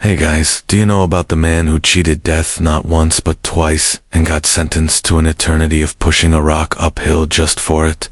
Hey guys, do you know about the man who cheated death not once but twice and got sentenced to an eternity of pushing a rock uphill just for it?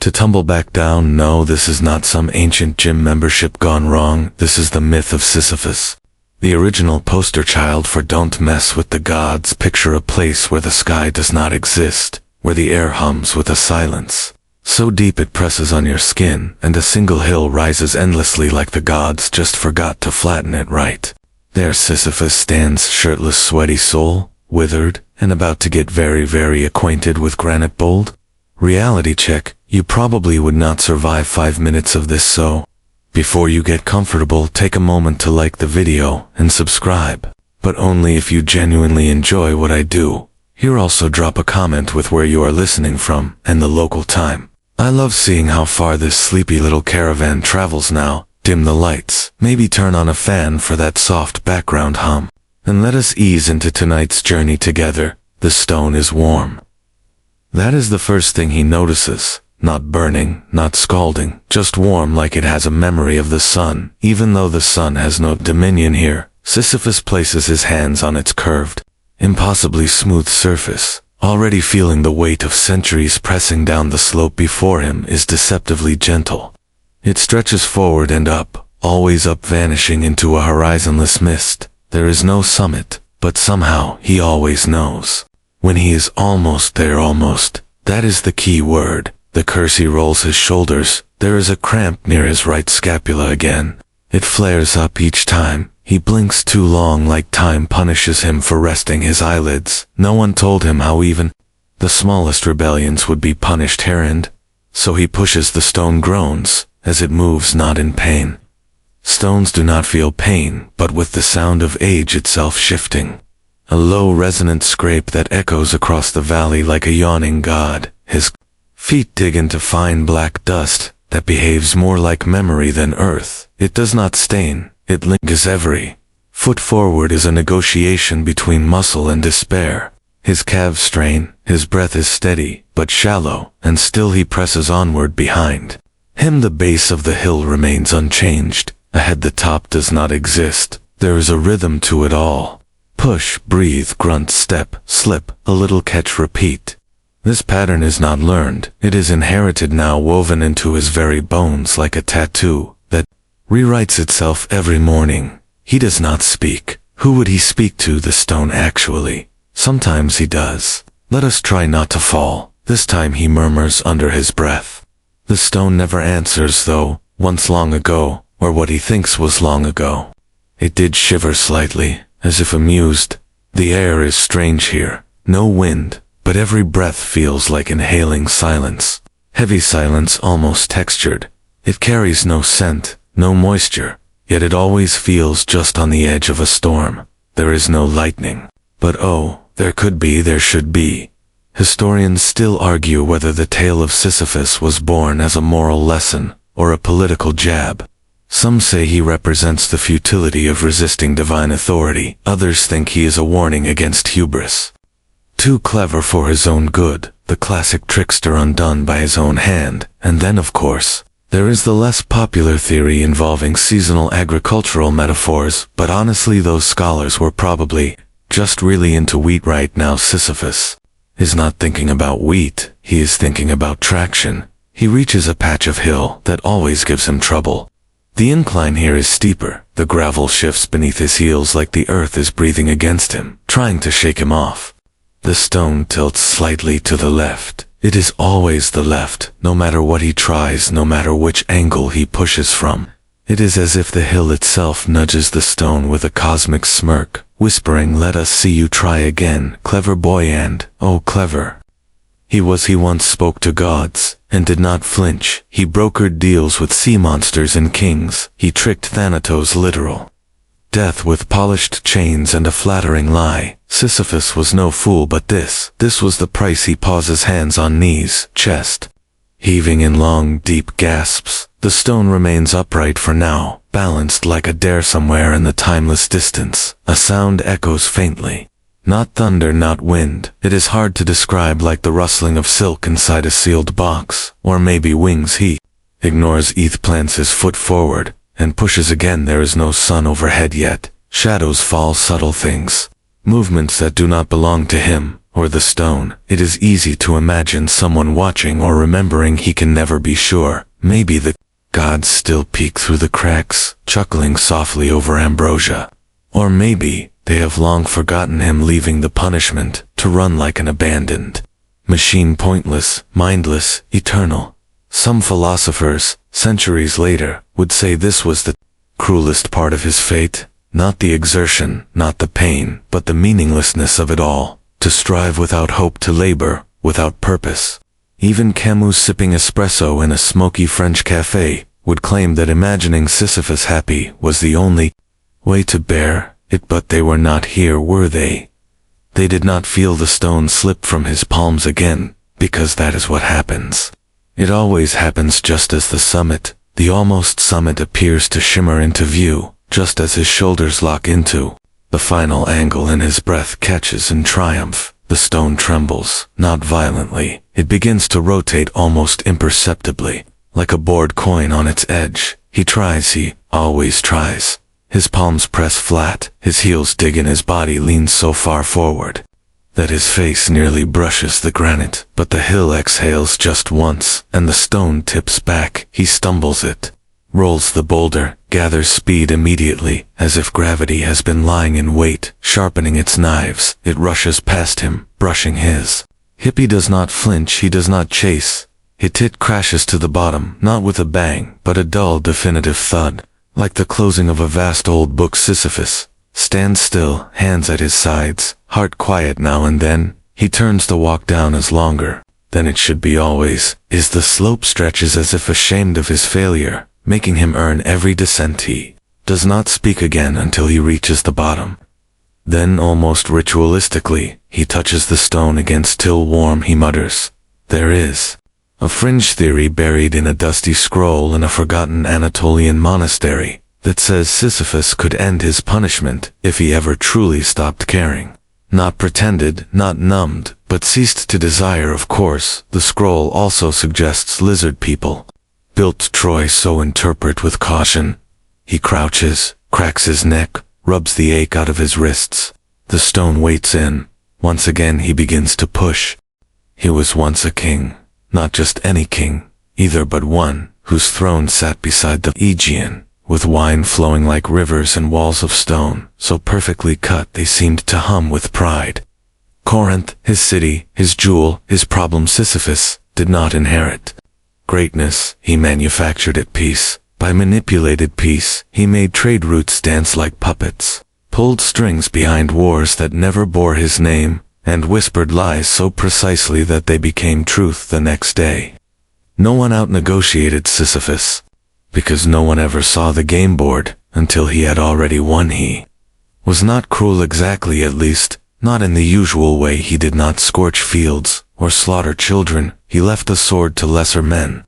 To tumble back down? No, this is not some ancient gym membership gone wrong. This is the myth of Sisyphus. The original poster child for don't mess with the gods. Picture a place where the sky does not exist, where the air hums with a silence so deep it presses on your skin, and a single hill rises endlessly like the gods just forgot to flatten it right. There Sisyphus stands, shirtless, sweaty soul, withered, and about to get very, very acquainted with granite bold. Reality check, you probably would not survive 5 minutes of this, so before you get comfortable, take a moment to like the video and subscribe, but only if you genuinely enjoy what I do. Here also drop a comment with where you are listening from and the local time. I love seeing how far this sleepy little caravan travels now. Dim the lights, maybe turn on a fan for that soft background hum, and let us ease into tonight's journey together. The stone is warm. That is the first thing he notices. Not burning, not scalding, just warm like it has a memory of the sun. Even though the sun has no dominion here, Sisyphus places his hands on its curved, impossibly smooth surface. Already feeling the weight of centuries pressing down the slope before him is deceptively gentle. It stretches forward and up, always up, vanishing into a horizonless mist. There is no summit, but somehow he always knows when he is almost there. Almost. That is the key word. The curse. He rolls his shoulders. There is a cramp near his right scapula again. It flares up each time. He blinks too long, like time punishes him for resting his eyelids. No one told him how even the smallest rebellions would be punished herein. So he pushes. The stone groans as it moves, not in pain. Stones do not feel pain, but with the sound of age itself shifting. A low resonant scrape that echoes across the valley like a yawning god. His feet dig into fine black dust that behaves more like memory than earth. It does not stain, it lingers. Every foot forward is a negotiation between muscle and despair. His calves strain, his breath is steady, but shallow, and still he presses onward. Behind him the base of the hill remains unchanged. Ahead the top does not exist. There is a rhythm to it all. Push, breathe, grunt, step, slip, a little catch, repeat. This pattern is not learned. It is inherited now, woven into his very bones like a tattoo that rewrites itself every morning. He does not speak. Who would he speak to? The stone, actually. Sometimes he does. Let us try not to fall. This time he murmurs under his breath. The stone never answers, though. Once long ago, or what he thinks was long ago, it did shiver slightly, as if amused. The air is strange here. No wind, but every breath feels like inhaling silence. Heavy silence, almost textured. It carries no scent, no moisture, yet it always feels just on the edge of a storm. There is no lightning. But oh, there could be, there should be. Historians still argue whether the tale of Sisyphus was born as a moral lesson or a political jab. Some say he represents the futility of resisting divine authority. Others think he is a warning against hubris. Too clever for his own good, the classic trickster undone by his own hand. And then, of course, there is the less popular theory involving seasonal agricultural metaphors, but honestly those scholars were probably just really into wheat right now. Sisyphus is not thinking about wheat, he is thinking about traction. He reaches a patch of hill that always gives him trouble. The incline here is steeper. The gravel shifts beneath his heels like the earth is breathing against him, trying to shake him off. The stone tilts slightly to the left. It is always the left, no matter what he tries, no matter which angle he pushes from. It is as if the hill itself nudges the stone with a cosmic smirk, whispering, "Let us see you try again, clever boy." And, oh clever he was. He once spoke to gods, and did not flinch. He brokered deals with sea monsters and kings. He tricked Thanatos' literal death with polished chains and a flattering lie. Sisyphus was no fool, but this was the price. He pauses, hands on knees, chest heaving in long, deep gasps. The stone remains upright for now, balanced like a dare. Somewhere in the timeless distance, a sound echoes faintly. Not thunder, not wind. It is hard to describe, like the rustling of silk inside a sealed box, or maybe wings. He ignores. Plants his foot forward, and pushes again. There is no sun overhead yet. Shadows fall, subtle things, movements that do not belong to him or the stone. It is easy to imagine someone watching or remembering. He can never be sure. Maybe the gods still peek through the cracks, chuckling softly over ambrosia. Or maybe they have long forgotten him, leaving the punishment to run like an abandoned machine, pointless, mindless, eternal. Some philosophers, centuries later, would say this was the cruelest part of his fate, not the exertion, not the pain, but the meaninglessness of it all, to strive without hope, to labor without purpose. Even Camus, sipping espresso in a smoky French cafe, would claim that imagining Sisyphus happy was the only way to bear it. But they were not here, were they? They did not feel the stone slip from his palms again, because that is what happens. It always happens just as the summit, the almost summit, appears to shimmer into view, just as his shoulders lock into the final angle and his breath catches in triumph. The stone trembles, not violently. It begins to rotate almost imperceptibly, like a bored coin on its edge. He always tries. His palms press flat, his heels dig in, his body leans so far forward that his face nearly brushes the granite. But the hill exhales just once, and the stone tips back. He stumbles it, rolls the boulder, gathers speed immediately, as if gravity has been lying in wait, sharpening its knives. It rushes past him, brushing his hip. He does not flinch, he does not chase. It crashes to the bottom, not with a bang, but a dull, definitive thud, like the closing of a vast old book. Sisyphus stands still, hands at his sides, heart quiet. Now and then, he turns to walk down as longer than it should be. Always is the slope stretches as if ashamed of his failure, making him earn every descent. He does not speak again until he reaches the bottom. Then, almost ritualistically, he touches the stone again. Still warm, he mutters, "There is a fringe theory buried in a dusty scroll in a forgotten Anatolian monastery that says Sisyphus could end his punishment if he ever truly stopped caring. Not pretended, not numbed, but ceased to desire." Of course, the scroll also suggests lizard people built Troy, so interpret with caution. He crouches, cracks his neck, rubs the ache out of his wrists. The stone waits in. Once again he begins to push. He was once a king, not just any king, either, but one whose throne sat beside the Aegean, with wine flowing like rivers and walls of stone, so perfectly cut they seemed to hum with pride. Corinth, his city, his jewel, his problem. Sisyphus did not inherit greatness, he manufactured it. Peace. By manipulated peace, he made trade routes dance like puppets, pulled strings behind wars that never bore his name, and whispered lies so precisely that they became truth the next day. No one out-negotiated Sisyphus, because no one ever saw the game board until he had already won. He was not cruel exactly, at least, not in the usual way. He did not scorch fields or slaughter children. He left the sword to lesser men.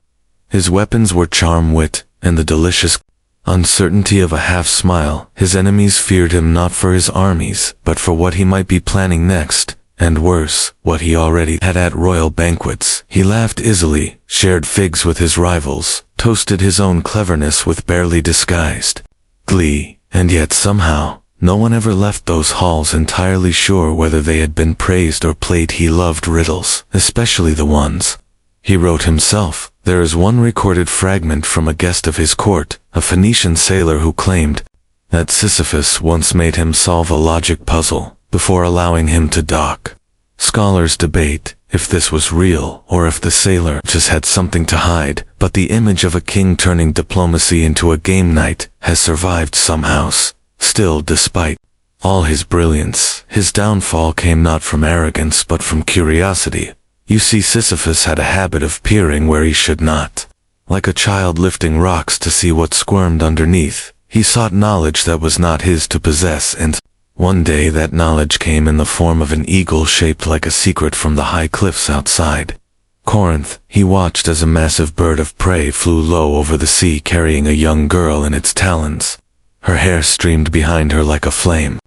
His weapons were charm, wit, and the delicious uncertainty of a half-smile. His enemies feared him not for his armies, but for what he might be planning next, and worse, what he already had at royal banquets. He laughed easily, shared figs with his rivals, toasted his own cleverness with barely disguised glee, and yet somehow, no one ever left those halls entirely sure whether they had been praised or played. He loved riddles, especially the ones he wrote himself. There is one recorded fragment from a guest of his court, a Phoenician sailor, who claimed that Sisyphus once made him solve a logic puzzle before allowing him to dock. Scholars debate if this was real or if the sailor just had something to hide, but the image of a king turning diplomacy into a game night has survived somehow. Still, despite all his brilliance, his downfall came not from arrogance but from curiosity. You see, Sisyphus had a habit of peering where he should not. Like a child lifting rocks to see what squirmed underneath, he sought knowledge that was not his to possess, and one day that knowledge came in the form of an eagle shaped like a secret from the high cliffs outside Corinth. He watched as a massive bird of prey flew low over the sea, carrying a young girl in its talons. Her hair streamed behind her like a flame.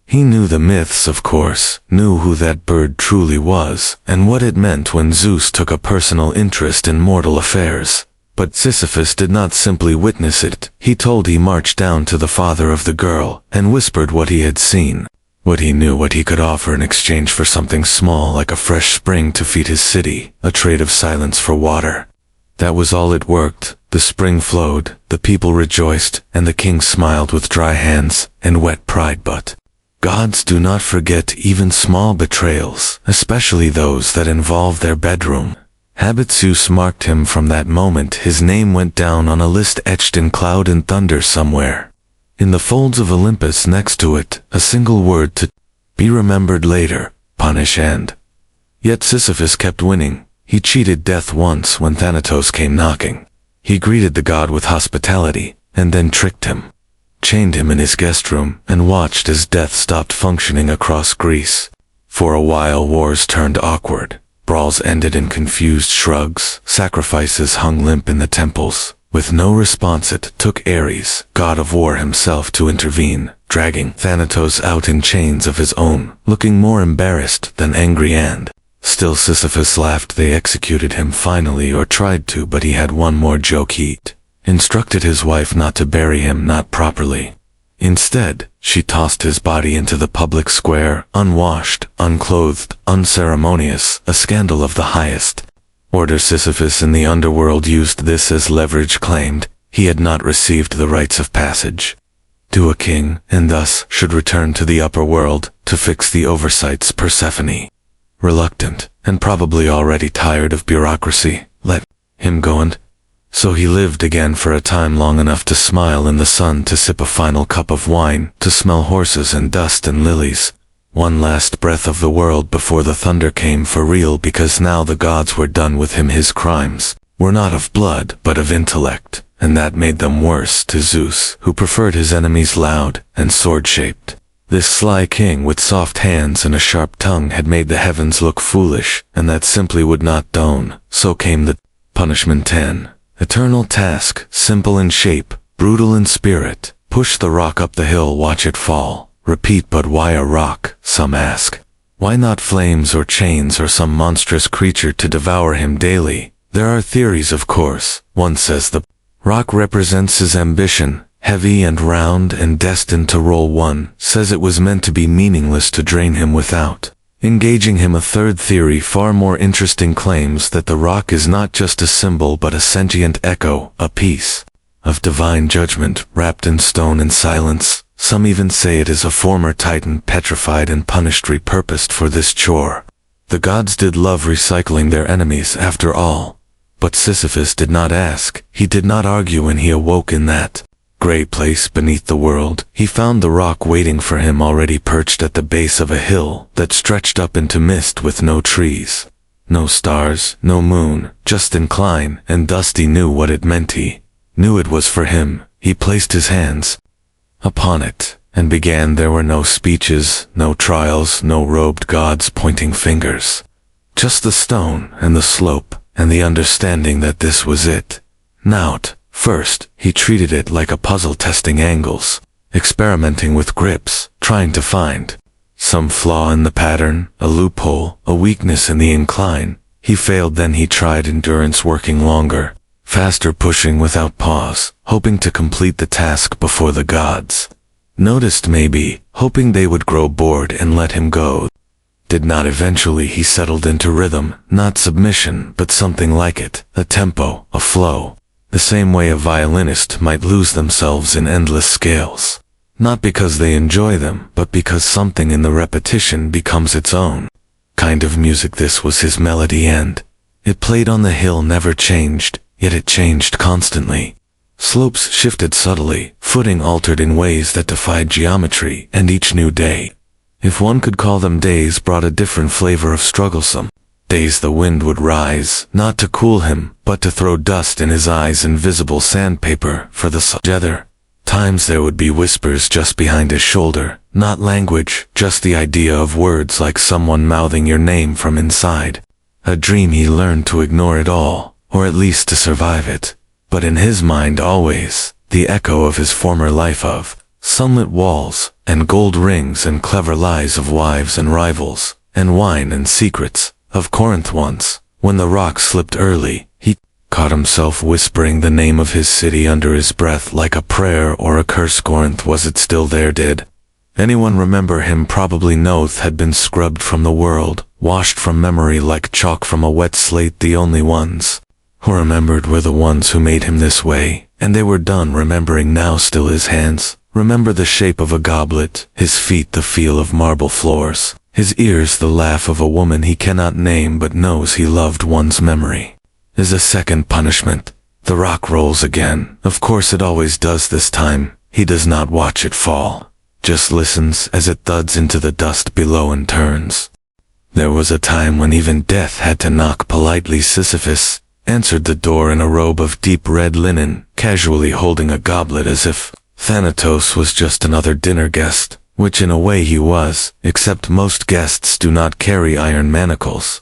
He knew the myths, of course, knew who that bird truly was, and what it meant when Zeus took a personal interest in mortal affairs. But Sisyphus did not simply witness it. He marched down to the father of the girl and whispered what he had seen, what he knew, what he could offer in exchange for something small like a fresh spring to feed his city, a trade of silence for water. That was all. It worked. The spring flowed, the people rejoiced, and the king smiled with dry hands and wet pride. But gods do not forget even small betrayals, especially those that involve their bedroom. Zeus marked him from that moment. His name went down on a list etched in cloud and thunder somewhere. In the folds of Olympus next to it, a single word to be remembered later: punish. And yet Sisyphus kept winning. He cheated death once when Thanatos came knocking. He greeted the god with hospitality, and then tricked him, chained him in his guest room, and watched as death stopped functioning across Greece. For a while wars turned awkward. Brawls ended in confused shrugs. Sacrifices hung limp in the temples. With no response, it took Ares, god of war himself, to intervene, dragging Thanatos out in chains of his own, looking more embarrassed than angry. And still Sisyphus laughed. They executed him finally, or tried to, but he had one more joke. He instructed his wife not to bury him, not properly. Instead, she tossed his body into the public square, unwashed, unclothed, unceremonious, a scandal of the highest order. Sisyphus in the underworld used this as leverage, claimed he had not received the rites of passage to a king, and thus should return to the upper world to fix the oversights. Persephone, reluctant, and probably already tired of bureaucracy, let him go, and so he lived again for a time, long enough to smile in the sun, to sip a final cup of wine, to smell horses and dust and lilies. One last breath of the world before the thunder came for real, because now the gods were done with him. His crimes were not of blood, but of intellect, and that made them worse to Zeus, who preferred his enemies loud and sword-shaped. This sly king with soft hands and a sharp tongue had made the heavens look foolish, and that simply would not dawn. So came the punishment. 10. Eternal task, simple in shape, brutal in spirit. Push the rock up the hill, watch it fall. Repeat. But why a rock? Some ask. Why not flames or chains or some monstrous creature to devour him daily? There are theories, of course. One says the rock represents his ambition, heavy and round and destined to roll. One says it was meant to be meaningless, to drain him without engaging him. A third theory, far more interesting, claims that the rock is not just a symbol but a sentient echo, a piece of divine judgment wrapped in stone and silence. Some even say it is a former titan, petrified and punished, repurposed for this chore. The gods did love recycling their enemies, after all. But Sisyphus did not ask. He did not argue. When he awoke in that gray place beneath the world, he found the rock waiting for him, already perched at the base of a hill that stretched up into mist, with no trees, no stars, no moon, just incline and dust. He knew what it meant. He knew it was for him. He placed his hands upon it and began. There were no speeches, no trials, no robed gods pointing fingers. Just the stone and the slope, and the understanding that this was it. Now, first, he treated it like a puzzle, testing angles, experimenting with grips, trying to find some flaw in the pattern, a loophole, a weakness in the incline. He failed. Then he tried endurance, working longer, faster, pushing without pause, hoping to complete the task before the gods noticed, maybe, hoping they would grow bored and let him go. Did not. Eventually he settled into rhythm, not submission, but something like it, a tempo, a flow. The same way a violinist might lose themselves in endless scales. Not because they enjoy them, but because something in the repetition becomes its own kind of music. This was his melody, and it played on the hill, never changed, yet it changed constantly. Slopes shifted subtly, footing altered in ways that defied geometry, and each new day, if one could call them days, brought a different flavor of strugglesome. Days the wind would rise, not to cool him, but to throw dust in his eyes, invisible sandpaper for the sun. Other times there would be whispers just behind his shoulder, not language, just the idea of words, like someone mouthing your name from inside. A dream. He learned to ignore it all, or at least to survive it. But in his mind always, the echo of his former life, of sunlit walls, and gold rings, and clever lies, of wives and rivals, and wine and secrets, of Corinth once, when the rock slipped early. He caught himself whispering the name of his city under his breath like a prayer or a curse. Corinth, was it still there? Did anyone remember him? Probably Noth had been scrubbed from the world, washed from memory like chalk from a wet slate. The only ones who remembered were the ones who made him this way, and they were done remembering now. Still his hands remember the shape of a goblet, his feet the feel of marble floors, his ears the laugh of a woman he cannot name but knows he loved. One's memory is a second punishment. The rock rolls again. Of course it always does. This time he does not watch it fall, just listens as it thuds into the dust below and turns. There was a time when even death had to knock politely. Sisyphus answered the door in a robe of deep red linen, casually holding a goblet as if Thanatos was just another dinner guest, which in a way he was, except most guests do not carry iron manacles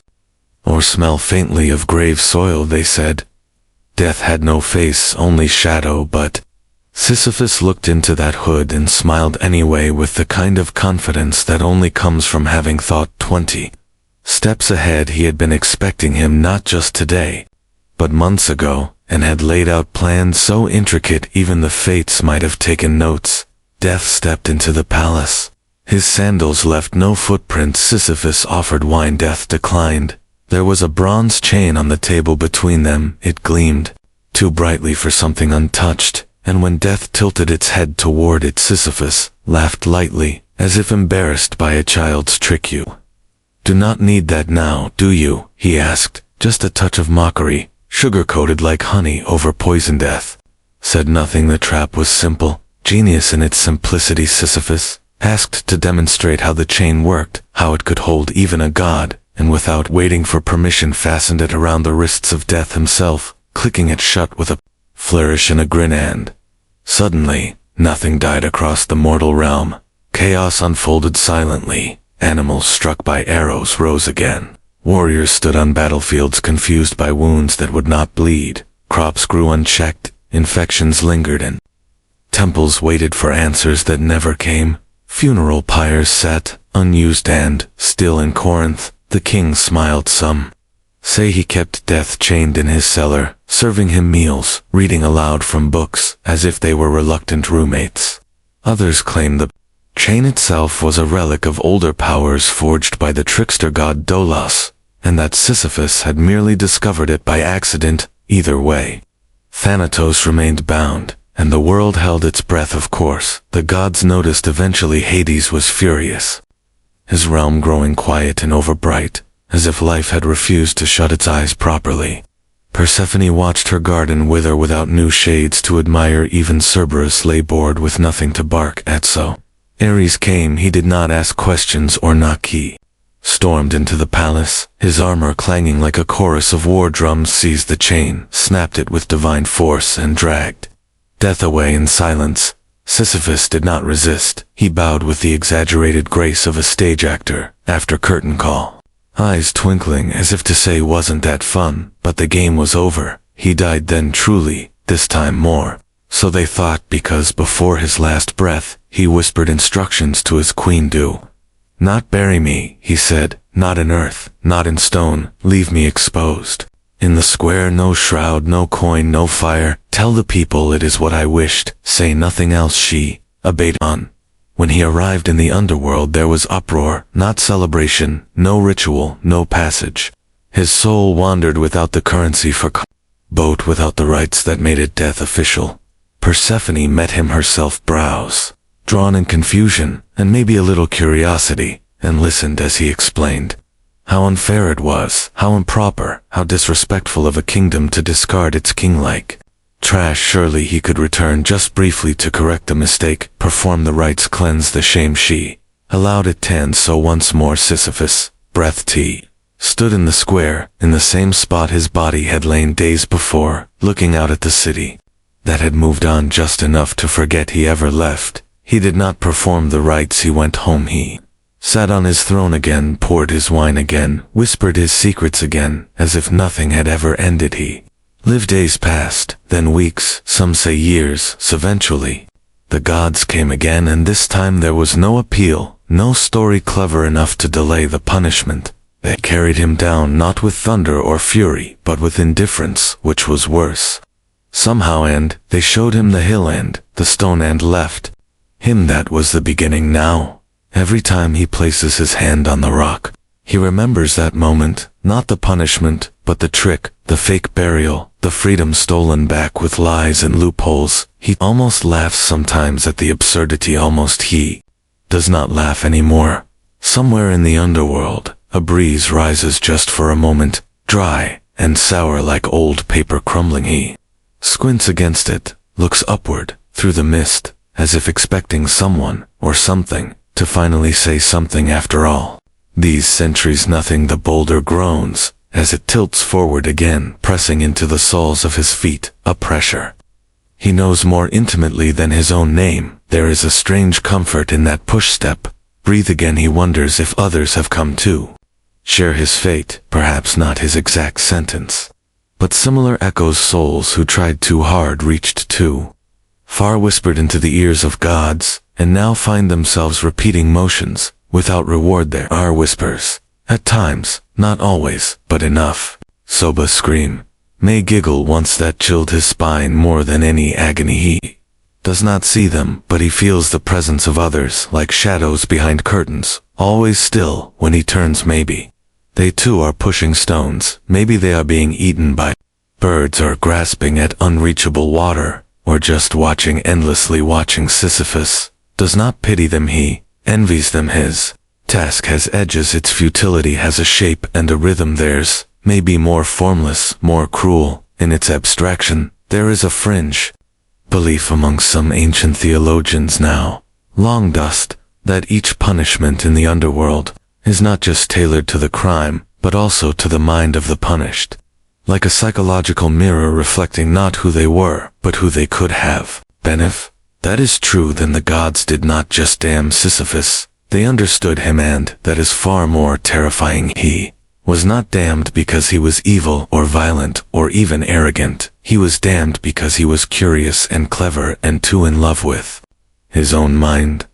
or smell faintly of grave soil, they said. Death had no face, only shadow, but Sisyphus looked into that hood and smiled anyway with the kind of confidence that only comes from having thought 20 steps ahead. He had been expecting him not just today, but months ago, and had laid out plans so intricate even the fates might have taken notes. Death stepped into the palace. His sandals left no footprints. Sisyphus offered wine. Death declined. There was a bronze chain on the table between them. It gleamed too brightly for something untouched, and when Death tilted its head toward it, Sisyphus laughed lightly, as if embarrassed by a child's trick. "You do not need that now, do you?" he asked, just a touch of mockery, sugar-coated like honey over poison. Death said nothing. The trap was simple, genius in its simplicity. Sisyphus asked to demonstrate how the chain worked, how it could hold even a god, and without waiting for permission fastened it around the wrists of Death himself, clicking it shut with a flourish and a grin. And suddenly, nothing died across the mortal realm. Chaos unfolded silently. Animals struck by arrows rose again. Warriors stood on battlefields confused by wounds that would not bleed. Crops grew unchecked, infections lingered, and temples waited for answers that never came. Funeral pyres sat, unused and still in Corinth. The king smiled. Some say he kept Death chained in his cellar, serving him meals, reading aloud from books, as if they were reluctant roommates. Others claim the chain itself was a relic of older powers forged by the trickster god Dolos, and that Sisyphus had merely discovered it by accident. Either way, Thanatos remained bound, and the world held its breath. Of course, the gods noticed eventually. Hades was furious, his realm growing quiet and overbright, as if life had refused to shut its eyes properly. Persephone watched her garden wither without new shades to admire. Even Cerberus lay bored with nothing to bark at. So Ares came. He did not ask questions or knock. He stormed into the palace, his armor clanging like a chorus of war drums, seized the chain, snapped it with divine force, and dragged Death away in silence. Sisyphus did not resist. He bowed with the exaggerated grace of a stage actor after curtain call, eyes twinkling as if to say, "Wasn't that fun?" But the game was over. He died then, truly, this time more. So they thought, because before his last breath, he whispered instructions to his queen. "Do not bury me," he said, "not in earth, not in stone, leave me exposed in the square. No shroud, no coin, no fire. Tell the people it is what I wished. Say nothing else." She obeyed on. When he arrived in the underworld, there was uproar, not celebration, no ritual, no passage. His soul wandered without the currency for boat, without the rites that made it death official. Persephone met him, herself brows drawn in confusion, and maybe a little curiosity, and listened as he explained how unfair it was, how improper, how disrespectful of a kingdom to discard its king-like trash. Surely he could return just briefly to correct the mistake, perform the rites, cleanse the shame. She allowed it. And so once more Sisyphus, breath T, stood in the square, in the same spot his body had lain days before, looking out at the city that had moved on just enough to forget he ever left. He did not perform the rites. He went home. He sat on his throne again, poured his wine again, whispered his secrets again, as if nothing had ever ended. He lived. Days passed, then weeks, some say years. So eventually, the gods came again, and this time there was no appeal, no story clever enough to delay the punishment. They carried him down not with thunder or fury, but with indifference, which was worse. Somehow and they showed him the hill and the stone and left him. That was the beginning now. Every time he places his hand on the rock, he remembers that moment, not the punishment, but the trick, the fake burial, the freedom stolen back with lies and loopholes. He almost laughs sometimes at the absurdity. Almost he does not laugh anymore. Somewhere in the underworld, a breeze rises just for a moment, dry and sour like old paper crumbling. He squints against it, looks upward, through the mist, as if expecting someone, or something, to finally say something after all these centuries. Nothing. The boulder groans, as it tilts forward again, pressing into the soles of his feet, a pressure he knows more intimately than his own name. There is a strange comfort in that push step. Breathe again. He wonders if others have come to share his fate, perhaps not his exact sentence, but similar echoes. Souls who tried too hard reached too far, whispered into the ears of gods, and now find themselves repeating motions without reward. There are whispers, at times, not always, but enough. Soba scream. May giggle once that chilled his spine more than any agony. He does not see them, but he feels the presence of others, like shadows behind curtains, always still when he turns. Maybe they too are pushing stones. Maybe they are being eaten by birds, or grasping at unreachable water, or just watching endlessly. Watching. Sisyphus does not pity them. He envies them. His task has edges. Its futility has a shape and a rhythm. Theirs may be more formless, more cruel. In its abstraction, there is a fringe belief among some ancient theologians now long dust, that each punishment in the underworld is not just tailored to the crime, but also to the mind of the punished, like a psychological mirror reflecting not who they were, but who they could have been. If that is true, then the gods did not just damn Sisyphus, they understood him, and that is far more terrifying. He was not damned because he was evil or violent or even arrogant. He was damned because he was curious and clever and too in love with his own mind.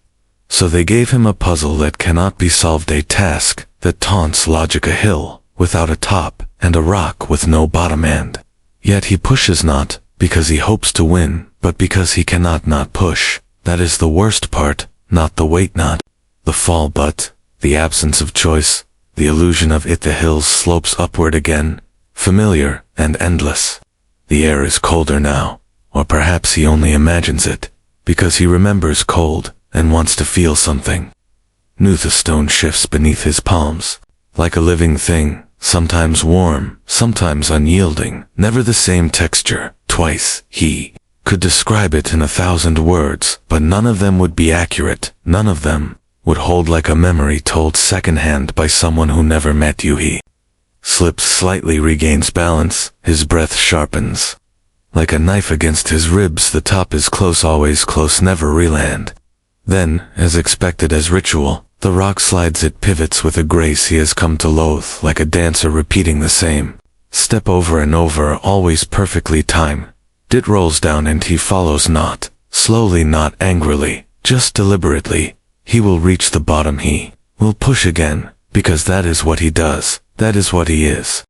So they gave him a puzzle that cannot be solved, a task that taunts logic, a hill without a top and a rock with no bottom. And yet he pushes not because he hopes to win, but because he cannot not push. That is the worst part, not the weight, not the fall, but the absence of choice, the illusion of it. The hill slopes upward again, familiar and endless. The air is colder now, or perhaps he only imagines it, because he remembers cold and wants to feel something new. The stone shifts beneath his palms, like a living thing, sometimes warm, sometimes unyielding, never the same texture. Twice he could describe it in 1,000 words, but none of them would be accurate. None of them would hold like a memory told secondhand by someone who never met you. He slips slightly, regains balance, his breath sharpens like a knife against his ribs. The top is close, always close, never reland. Then, as expected, as ritual, the rock slides. It pivots with a grace he has come to loathe, like a dancer repeating the same step over and over, always perfectly timed. It rolls down and he follows, not slowly, not angrily, just deliberately. He will reach the bottom. He will push again, because that is what he does, that is what he is.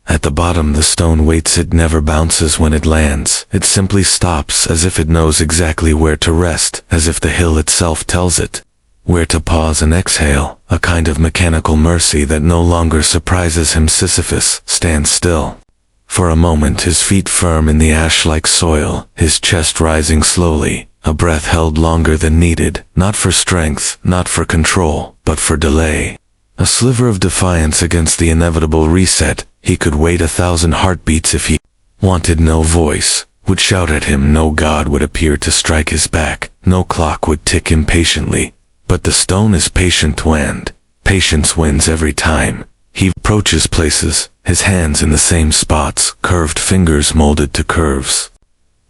At the bottom the stone waits. It never bounces when it lands. It simply stops, as if it knows exactly where to rest, as if the hill itself tells it where to pause and exhale, a kind of mechanical mercy that no longer surprises him. Sisyphus stands still for a moment, his feet firm in the ash-like soil, his chest rising slowly, a breath held longer than needed, not for strength, not for control, but for delay. A sliver of defiance against the inevitable reset. He could wait 1,000 heartbeats if he wanted. No voice would shout at him, no god would appear to strike his back, no clock would tick impatiently. But the stone is patient, and patience wins every time. He approaches places, his hands in the same spots, curved fingers molded to curves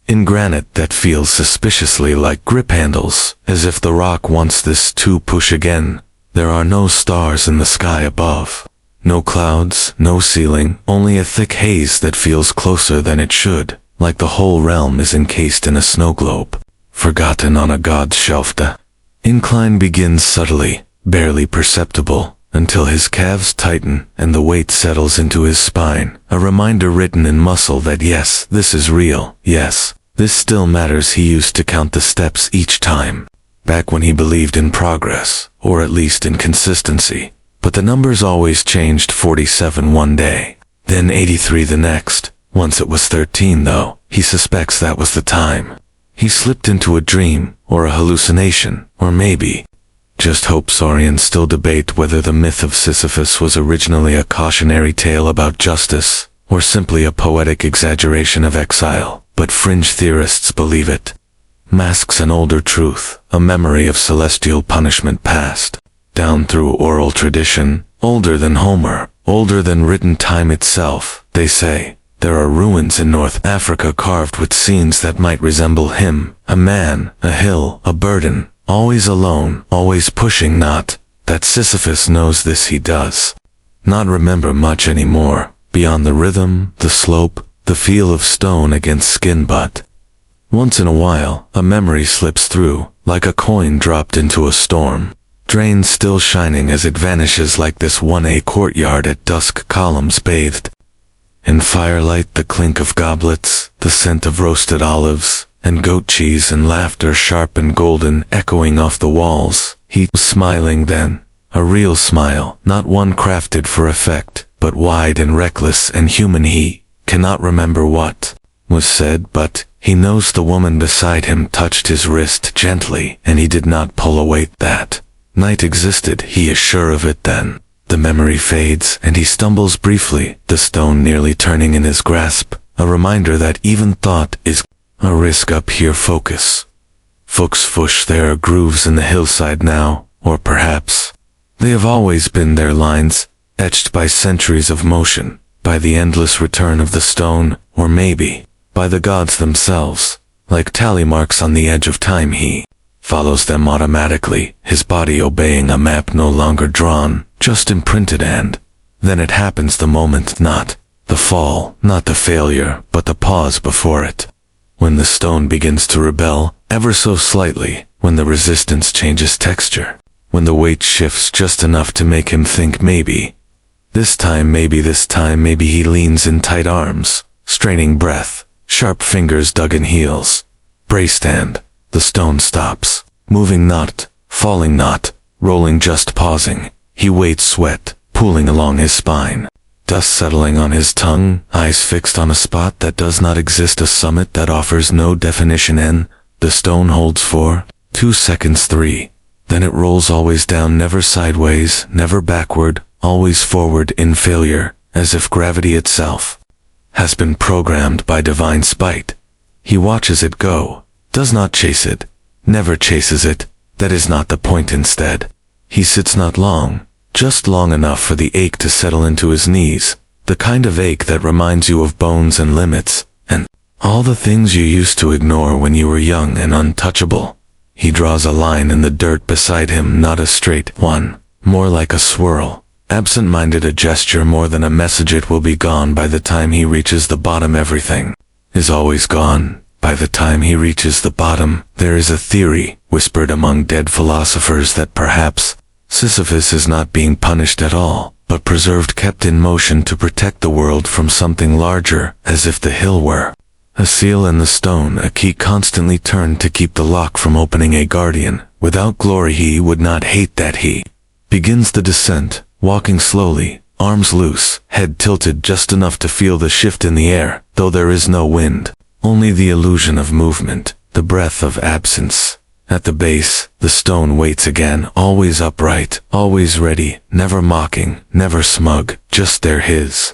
in granite that feels suspiciously like grip handles, as if the rock wants this to push again. There are no stars in the sky above, no clouds, no ceiling, only a thick haze that feels closer than it should, like the whole realm is encased in a snow globe, forgotten on a god's shelf. The incline begins subtly, barely perceptible, until his calves tighten and the weight settles into his spine, a reminder written in muscle that yes, this is real, yes, this still matters. He used to count the steps each time, back when he believed in progress, or at least in consistency. But the numbers always changed. 47 one day, then 83 the next. Once it was 13 though. He suspects that was the time. He slipped into a dream, or a hallucination, or maybe just hope. Saurians still debate whether the myth of Sisyphus was originally a cautionary tale about justice, or simply a poetic exaggeration of exile, but fringe theorists believe it masks an older truth, a memory of celestial punishment passed down through oral tradition, older than Homer, older than written time itself. They say there are ruins in North Africa carved with scenes that might resemble him, a man, a hill, a burden, always alone, always pushing. Not that Sisyphus knows this, he does not remember much anymore, beyond the rhythm, the slope, the feel of stone against skin, but once in a while, a memory slips through, like a coin dropped into a storm, drain still shining as it vanishes, like this 1A courtyard at dusk, columns bathed in firelight, the clink of goblets, the scent of roasted olives and goat cheese, and laughter sharp and golden echoing off the walls. He was smiling then, a real smile, not one crafted for effect, but wide and reckless and human. He cannot remember what was said, but he knows the woman beside him touched his wrist gently, and he did not pull away. That night existed, he is sure of it. Then the memory fades, and he stumbles briefly, the stone nearly turning in his grasp, a reminder that even thought is a risk up here. Focus. Fush, there are grooves in the hillside now, or perhaps they have always been there, lines etched by centuries of motion, by the endless return of the stone, or maybe by the gods themselves, like tally marks on the edge of time. He follows them automatically, his body obeying a map no longer drawn, just imprinted. And then it happens, the moment, not the fall, not the failure, but the pause before it. When the stone begins to rebel, ever so slightly, when the resistance changes texture, when the weight shifts just enough to make him think maybe this time, maybe he leans in tight arms, straining breath, sharp fingers dug in heels, braced, and the stone stops, moving not, falling not, rolling, just pausing. He waits, sweat pooling along his spine, dust settling on his tongue, eyes fixed on a spot that does not exist, a summit that offers no definition. And the stone holds for 2 seconds, 3, then it rolls, always down, never sideways, never backward, always forward, in failure, as if gravity itself has been programmed by divine spite. He watches it go, does not chase it, never chases it. That is not the point. Instead, he sits not long, just long enough for the ache to settle into his knees, the kind of ache that reminds you of bones and limits, and all the things you used to ignore when you were young and untouchable. He draws a line in the dirt beside him, not a straight one, more like a swirl, absent-minded, a gesture more than a message. It will be gone by the time he reaches the bottom. Everything is always gone by the time he reaches the bottom. There is a theory, whispered among dead philosophers, that perhaps Sisyphus is not being punished at all, but preserved, kept in motion to protect the world from something larger, as if the hill were a seal and the stone a key constantly turned to keep the lock from opening. A guardian without glory. He would not hate that. He begins the descent, walking slowly, arms loose, head tilted just enough to feel the shift in the air, though there is no wind, only the illusion of movement, the breath of absence. At the base, the stone waits again, always upright, always ready, never mocking, never smug, just there. His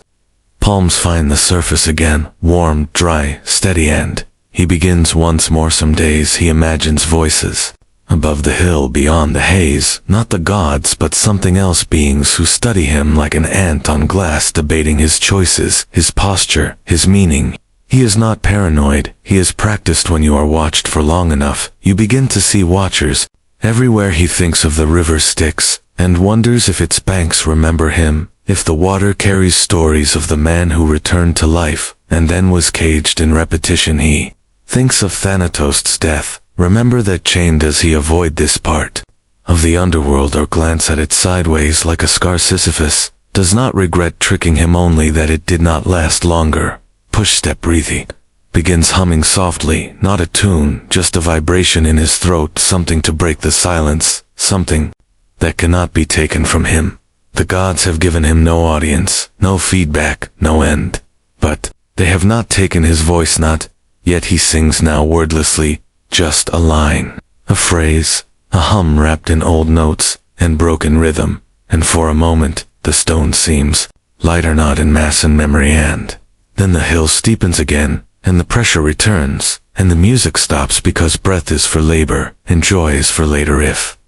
palms find the surface again, warm, dry, steady, and he begins once more. Some days he imagines voices above the hill, beyond the haze, not the gods but something else, beings who study him like an ant on glass, debating his choices, his posture, his meaning. He is not paranoid, he is practiced. When you are watched for long enough, you begin to see watchers everywhere. He thinks of the river Styx, and wonders if its banks remember him, if the water carries stories of the man who returned to life, and then was caged in repetition. He thinks of Thanatos's death. Remember that chain. Does he avoid this part of the underworld or glance at it sideways like a scar. Sisyphus does not regret tricking him, only that it did not last longer. Push step breathing. Begins humming softly, not a tune, just a vibration in his throat, something to break the silence, something that cannot be taken from him. The gods have given him no audience, no feedback, no end. But they have not taken his voice, not yet. He sings now wordlessly, just a line, a phrase, a hum wrapped in old notes and broken rhythm, and for a moment the stone seems lighter, not in mass and memory, and then the hill steepens again, and the pressure returns, and the music stops, because breath is for labor, and joy is for later. If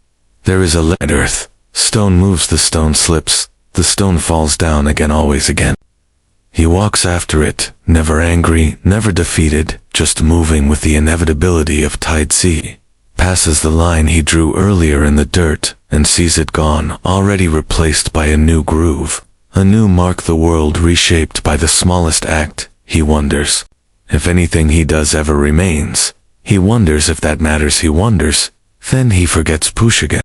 there is a lead earth, stone moves, the stone slips, the stone falls down again, always again. He walks after it, never angry, never defeated, just moving with the inevitability of tide sea. Passes the line he drew earlier in the dirt, and sees it gone, already replaced by a new groove, a new mark, the world reshaped by the smallest act. He wonders if anything he does ever remains. He wonders if that matters. He wonders. Then he forgets push again.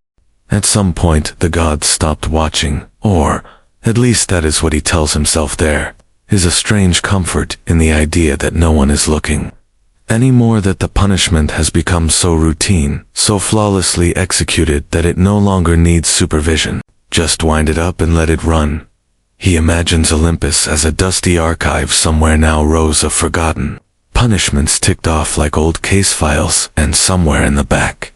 At some point the gods stopped watching, or at least that is what he tells himself. There is a strange comfort in the idea that no one is looking anymore, that the punishment has become so routine, so flawlessly executed, that it no longer needs supervision. Just wind it up and let it run. He imagines Olympus as a dusty archive somewhere, now rows of forgotten punishments ticked off like old case files, and somewhere in the back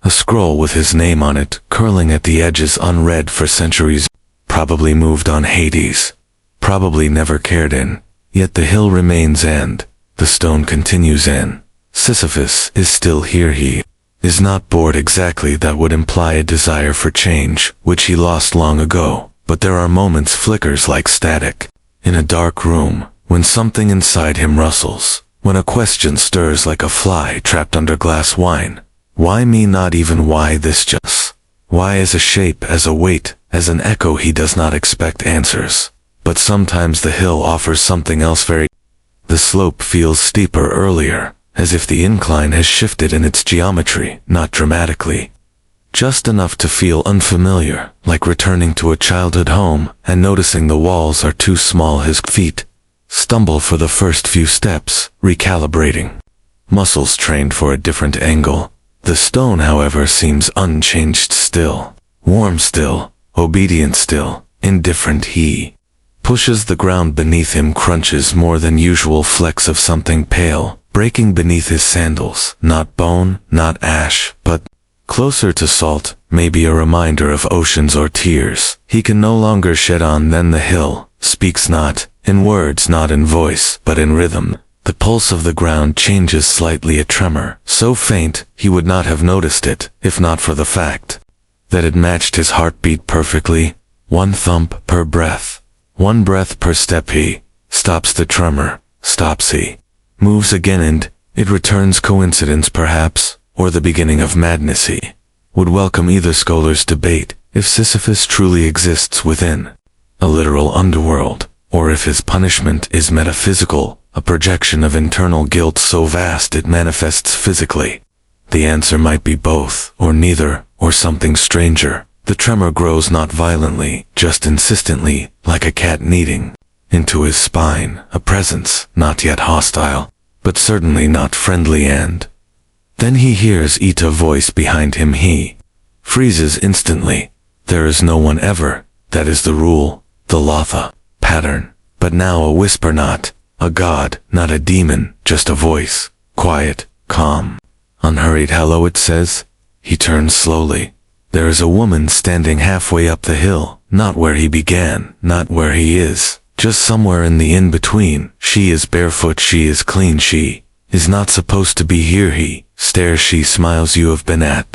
a scroll with his name on it, curling at the edges, unread for centuries. Probably moved on, Hades. Probably never cared in. Yet the hill remains, and the stone continues, and Sisyphus is still here. He is not bored exactly. That would imply a desire for change, which he lost long ago. But there are moments, flickers like static, in a dark room, when something inside him rustles, when a question stirs like a fly trapped under glass wine. Why me? Not even why this, just why, as a shape, as a weight, as an echo. He does not expect answers. But sometimes the hill offers something else. The slope feels steeper earlier, as if the incline has shifted in its geometry, not dramatically, just enough to feel unfamiliar, like returning to a childhood home and noticing the walls are too small. His feet stumble for the first few steps, recalibrating, muscles trained for a different angle. The stone, however, seems unchanged still, warm still, obedient still, indifferent. He pushes the ground beneath him, crunches more than usual, flecks of something pale breaking beneath his sandals, not bone, not ash, but closer to salt, maybe a reminder of oceans or tears he can no longer shed on. Then the hill speaks, not in words, not in voice, but in rhythm. The pulse of the ground changes slightly, a tremor, so faint he would not have noticed it, if not for the fact that it matched his heartbeat perfectly. One thump per breath, one breath per step. He stops, the tremor stops. He moves again, and it returns. Coincidence perhaps, or the beginning of madness. He would welcome either. Scholars debate if Sisyphus truly exists within a literal underworld, or if his punishment is metaphysical, a projection of internal guilt so vast it manifests physically. The answer might be both, or neither, or something stranger. The tremor grows not violently, just insistently, like a cat kneading into his spine, a presence, not yet hostile, but certainly not friendly. And then he hears a voice behind him. He freezes instantly. There is no one ever. That is the rule, the law, the pattern. But now a whisper, not a god, not a demon, just a voice, quiet, calm, unhurried. Hello, it says. He turns slowly. There is a woman standing halfway up the hill, not where he began, not where he is, just somewhere in the in-between. She is barefoot, she is clean, she is not supposed to be here. He stares, she smiles. You have been at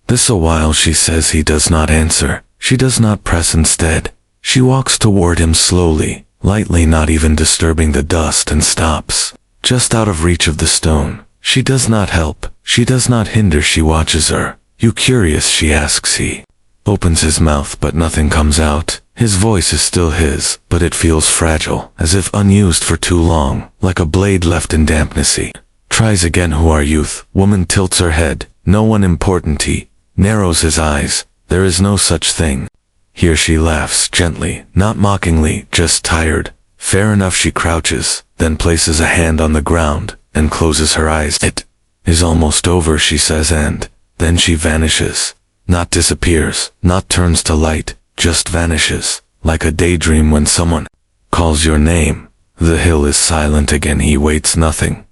this a while, she says. He does not answer. She does not press. Instead, she walks toward him slowly, lightly, not even disturbing the dust, and stops, just out of reach of the stone. She does not help, she does not hinder. She watches her. You curious? She asks. He opens his mouth, but nothing comes out. His voice is still his, but it feels fragile, as if unused for too long, like a blade left in dampness. He tries again. Who are you? Woman tilts her head. No one important. He narrows his eyes. There is no such thing. Here she laughs gently, not mockingly, just tired. Fair enough, she crouches, then places a hand on the ground, and closes her eyes. It is almost over, she says, and then she vanishes. Not disappears, not turns to light, just vanishes, like a daydream when someone calls your name. The hill is silent again, he waits nothing.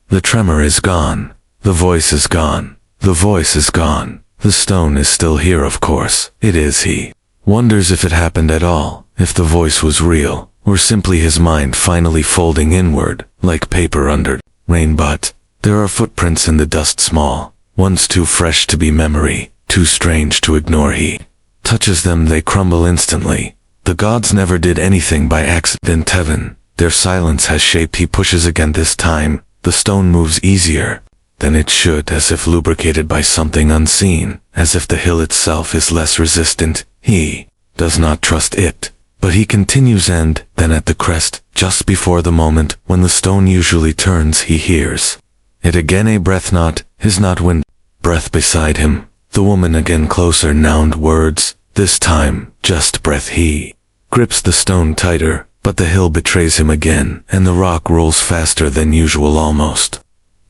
The tremor is gone, the voice is gone, the voice is gone. The stone is still here, of course, it is. He wonders if it happened at all, if the voice was real, or simply his mind finally folding inward, like paper under rain. But there are footprints in the dust, small ones, too fresh to be memory, too strange to ignore. He touches them, they crumble instantly. The gods never did anything by accident. Heaven, their silence has shape. He pushes again. This time, the stone moves easier than it should, as if lubricated by something unseen, as if the hill itself is less resistant. He does not trust it, but he continues, and then at the crest, just before the moment when the stone usually turns, he hears it again, a breath, not his, not wind, breath beside him. The woman again, closer, noun words, this time, just breath. He grips the stone tighter, but the hill betrays him again, and the rock rolls faster than usual, almost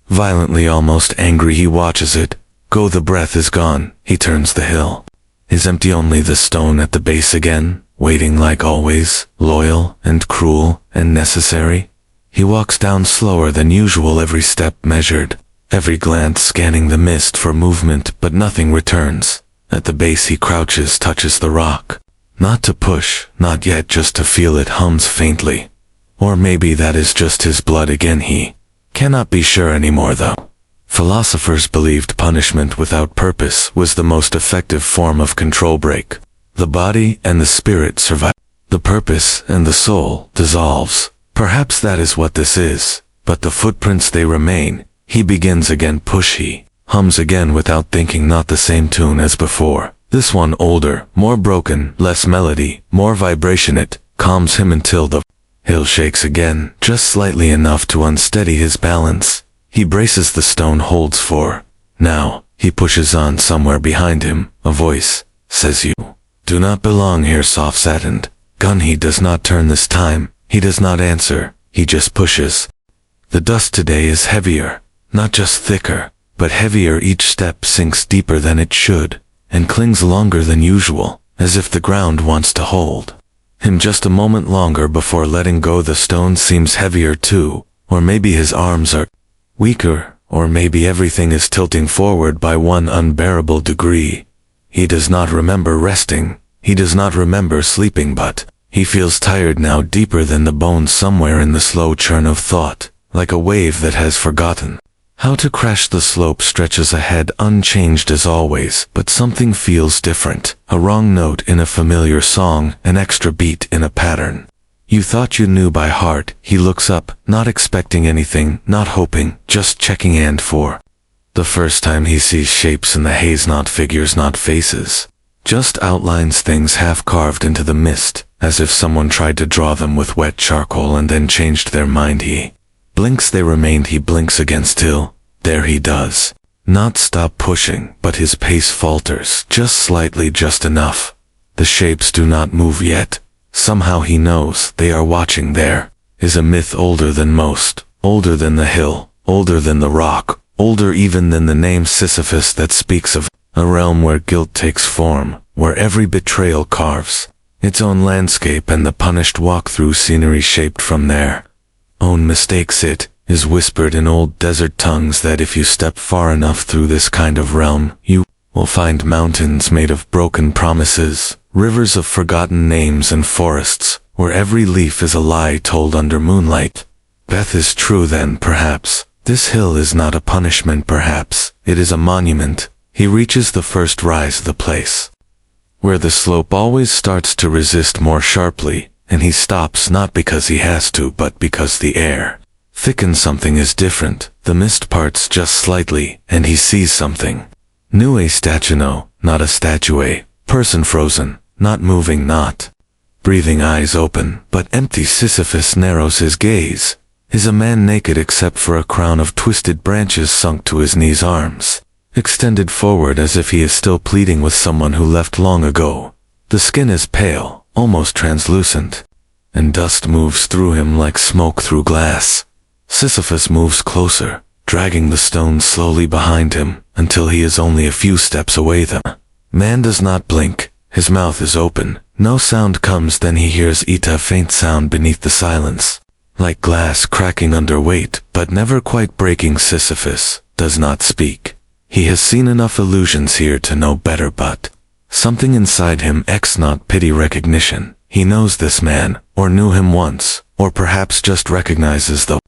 violently, almost angry. He watches it go. The breath is gone. He turns. The hill is empty, only the stone at the base again, waiting like always, loyal and cruel and necessary. He walks down slower than usual, every step measured, every glance scanning the mist for movement, but nothing returns. At the base he crouches, touches the rock. Not to push, not yet, just to feel it. Hums faintly. Or maybe that is just his blood again. He cannot be sure anymore, though. Philosophers believed punishment without purpose was the most effective form of control break. The body and the spirit survive. The purpose and the soul dissolves. Perhaps that is what this is. But the footprints, they remain. He begins again. Push. He hums again without thinking, not the same tune as before. This one older, more broken, less melody, more vibration. It calms him until the hill shakes again, just slightly enough to unsteady his balance. He braces. The stone holds for now. He pushes on. Somewhere behind him, a voice says, "You do not belong here." Soft satined gun. He does not turn this time. He does not answer. He just pushes. The dust today is heavier, not just thicker, but heavier. Each step sinks deeper than it should, and clings longer than usual, as if the ground wants to hold him just a moment longer before letting go. The stone seems heavier too, or maybe his arms are weaker, or maybe everything is tilting forward by one unbearable degree. He does not remember resting, he does not remember sleeping, but he feels tired now, deeper than the bones, somewhere in the slow churn of thought, like a wave that has forgotten how to crash. The slope stretches ahead, unchanged as always, but something feels different. A wrong note in a familiar song, an extra beat in a pattern you thought you knew by heart. He looks up, not expecting anything, not hoping, just checking, and for the first time he sees shapes in the haze, not figures, not faces, just outlines, things half carved into the mist, as if someone tried to draw them with wet charcoal and then changed their mind. He blinks. They remained. He blinks again. Still there. He does not stop pushing, but his pace falters, just slightly, just enough. The shapes do not move yet. Somehow he knows they are watching. There is a myth older than most, older than the hill, older than the rock, older even than the name Sisyphus, that speaks of a realm where guilt takes form, where every betrayal carves its own landscape, and the punished walk through scenery shaped from their own mistakes. It is whispered in old desert tongues that if you step far enough through this kind of realm, you will find mountains made of broken promises, rivers of forgotten names, and forests where every leaf is a lie told under moonlight. Death is true then, perhaps. This hill is not a punishment, perhaps. It is a monument. He reaches the first rise, the place where the slope always starts to resist more sharply, and he stops, not because he has to, but because the air thickens. Something is different. The mist parts just slightly, and he sees something new. A statue, no, not a statue, a person, frozen, not moving, not breathing, eyes open, but empty. Sisyphus narrows his gaze. Is a man naked except for a crown of twisted branches sunk to his knees, arms extended forward as if he is still pleading with someone who left long ago. The skin is pale, almost translucent, and dust moves through him like smoke through glass. Sisyphus moves closer, dragging the stone slowly behind him, until he is only a few steps away them. Man does not blink, his mouth is open, no sound comes, then he hears a faint sound beneath the silence, like glass cracking under weight, but never quite breaking. Sisyphus does not speak. He has seen enough illusions here to know better, but something inside him not pity, recognition. He knows this man, or knew him once, or perhaps just recognizes the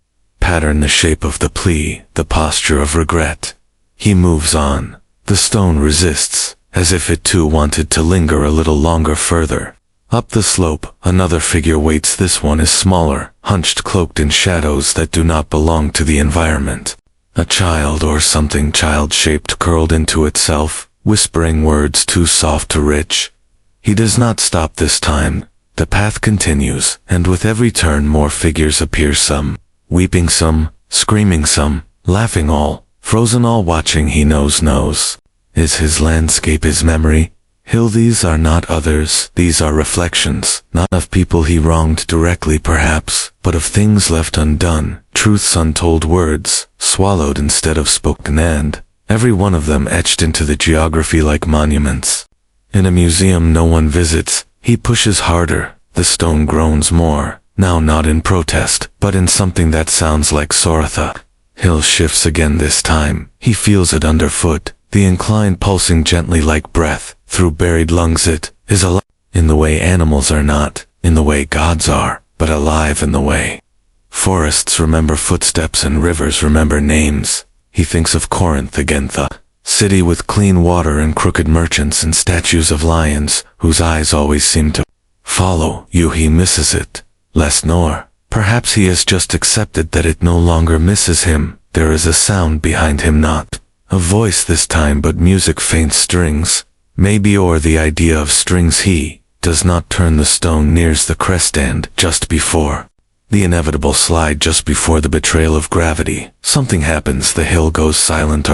pattern, the shape of the plea, the posture of regret. He moves on. The stone resists, as if it too wanted to linger a little longer. Further up the slope, another figure waits. This one is smaller, hunched, cloaked in shadows that do not belong to the environment. A child or something child-shaped, curled into itself, whispering words too soft to reach. He does not stop this time. The path continues, and with every turn more figures appear, some weeping, some screaming, some laughing, all frozen, all watching. He knows. Is his landscape his memory? These are not others. These are reflections, not of people he wronged directly perhaps, but of things left undone, truths, untold words, swallowed instead of spoken, and every one of them etched into the geography like monuments. In a museum no one visits, he pushes harder. The stone groans more, now not in protest, but in something that sounds like Soratha. Hill shifts again this time. He feels it underfoot, the incline pulsing gently like breath through buried lungs. It is alive in the way animals are not, in the way gods are, but alive in the way forests remember footsteps and rivers remember names. He thinks of Corinth again, the city with clean water and crooked merchants and statues of lions whose eyes always seem to follow you. He misses it less, nor perhaps he has just accepted that it no longer misses him. There is a sound behind him, not a voice this time, but music, faint strings, maybe, or the idea of strings. He does not turn. The stone nears the crest, and just before the inevitable slide, just before the betrayal of gravity, something happens. The hill goes silent,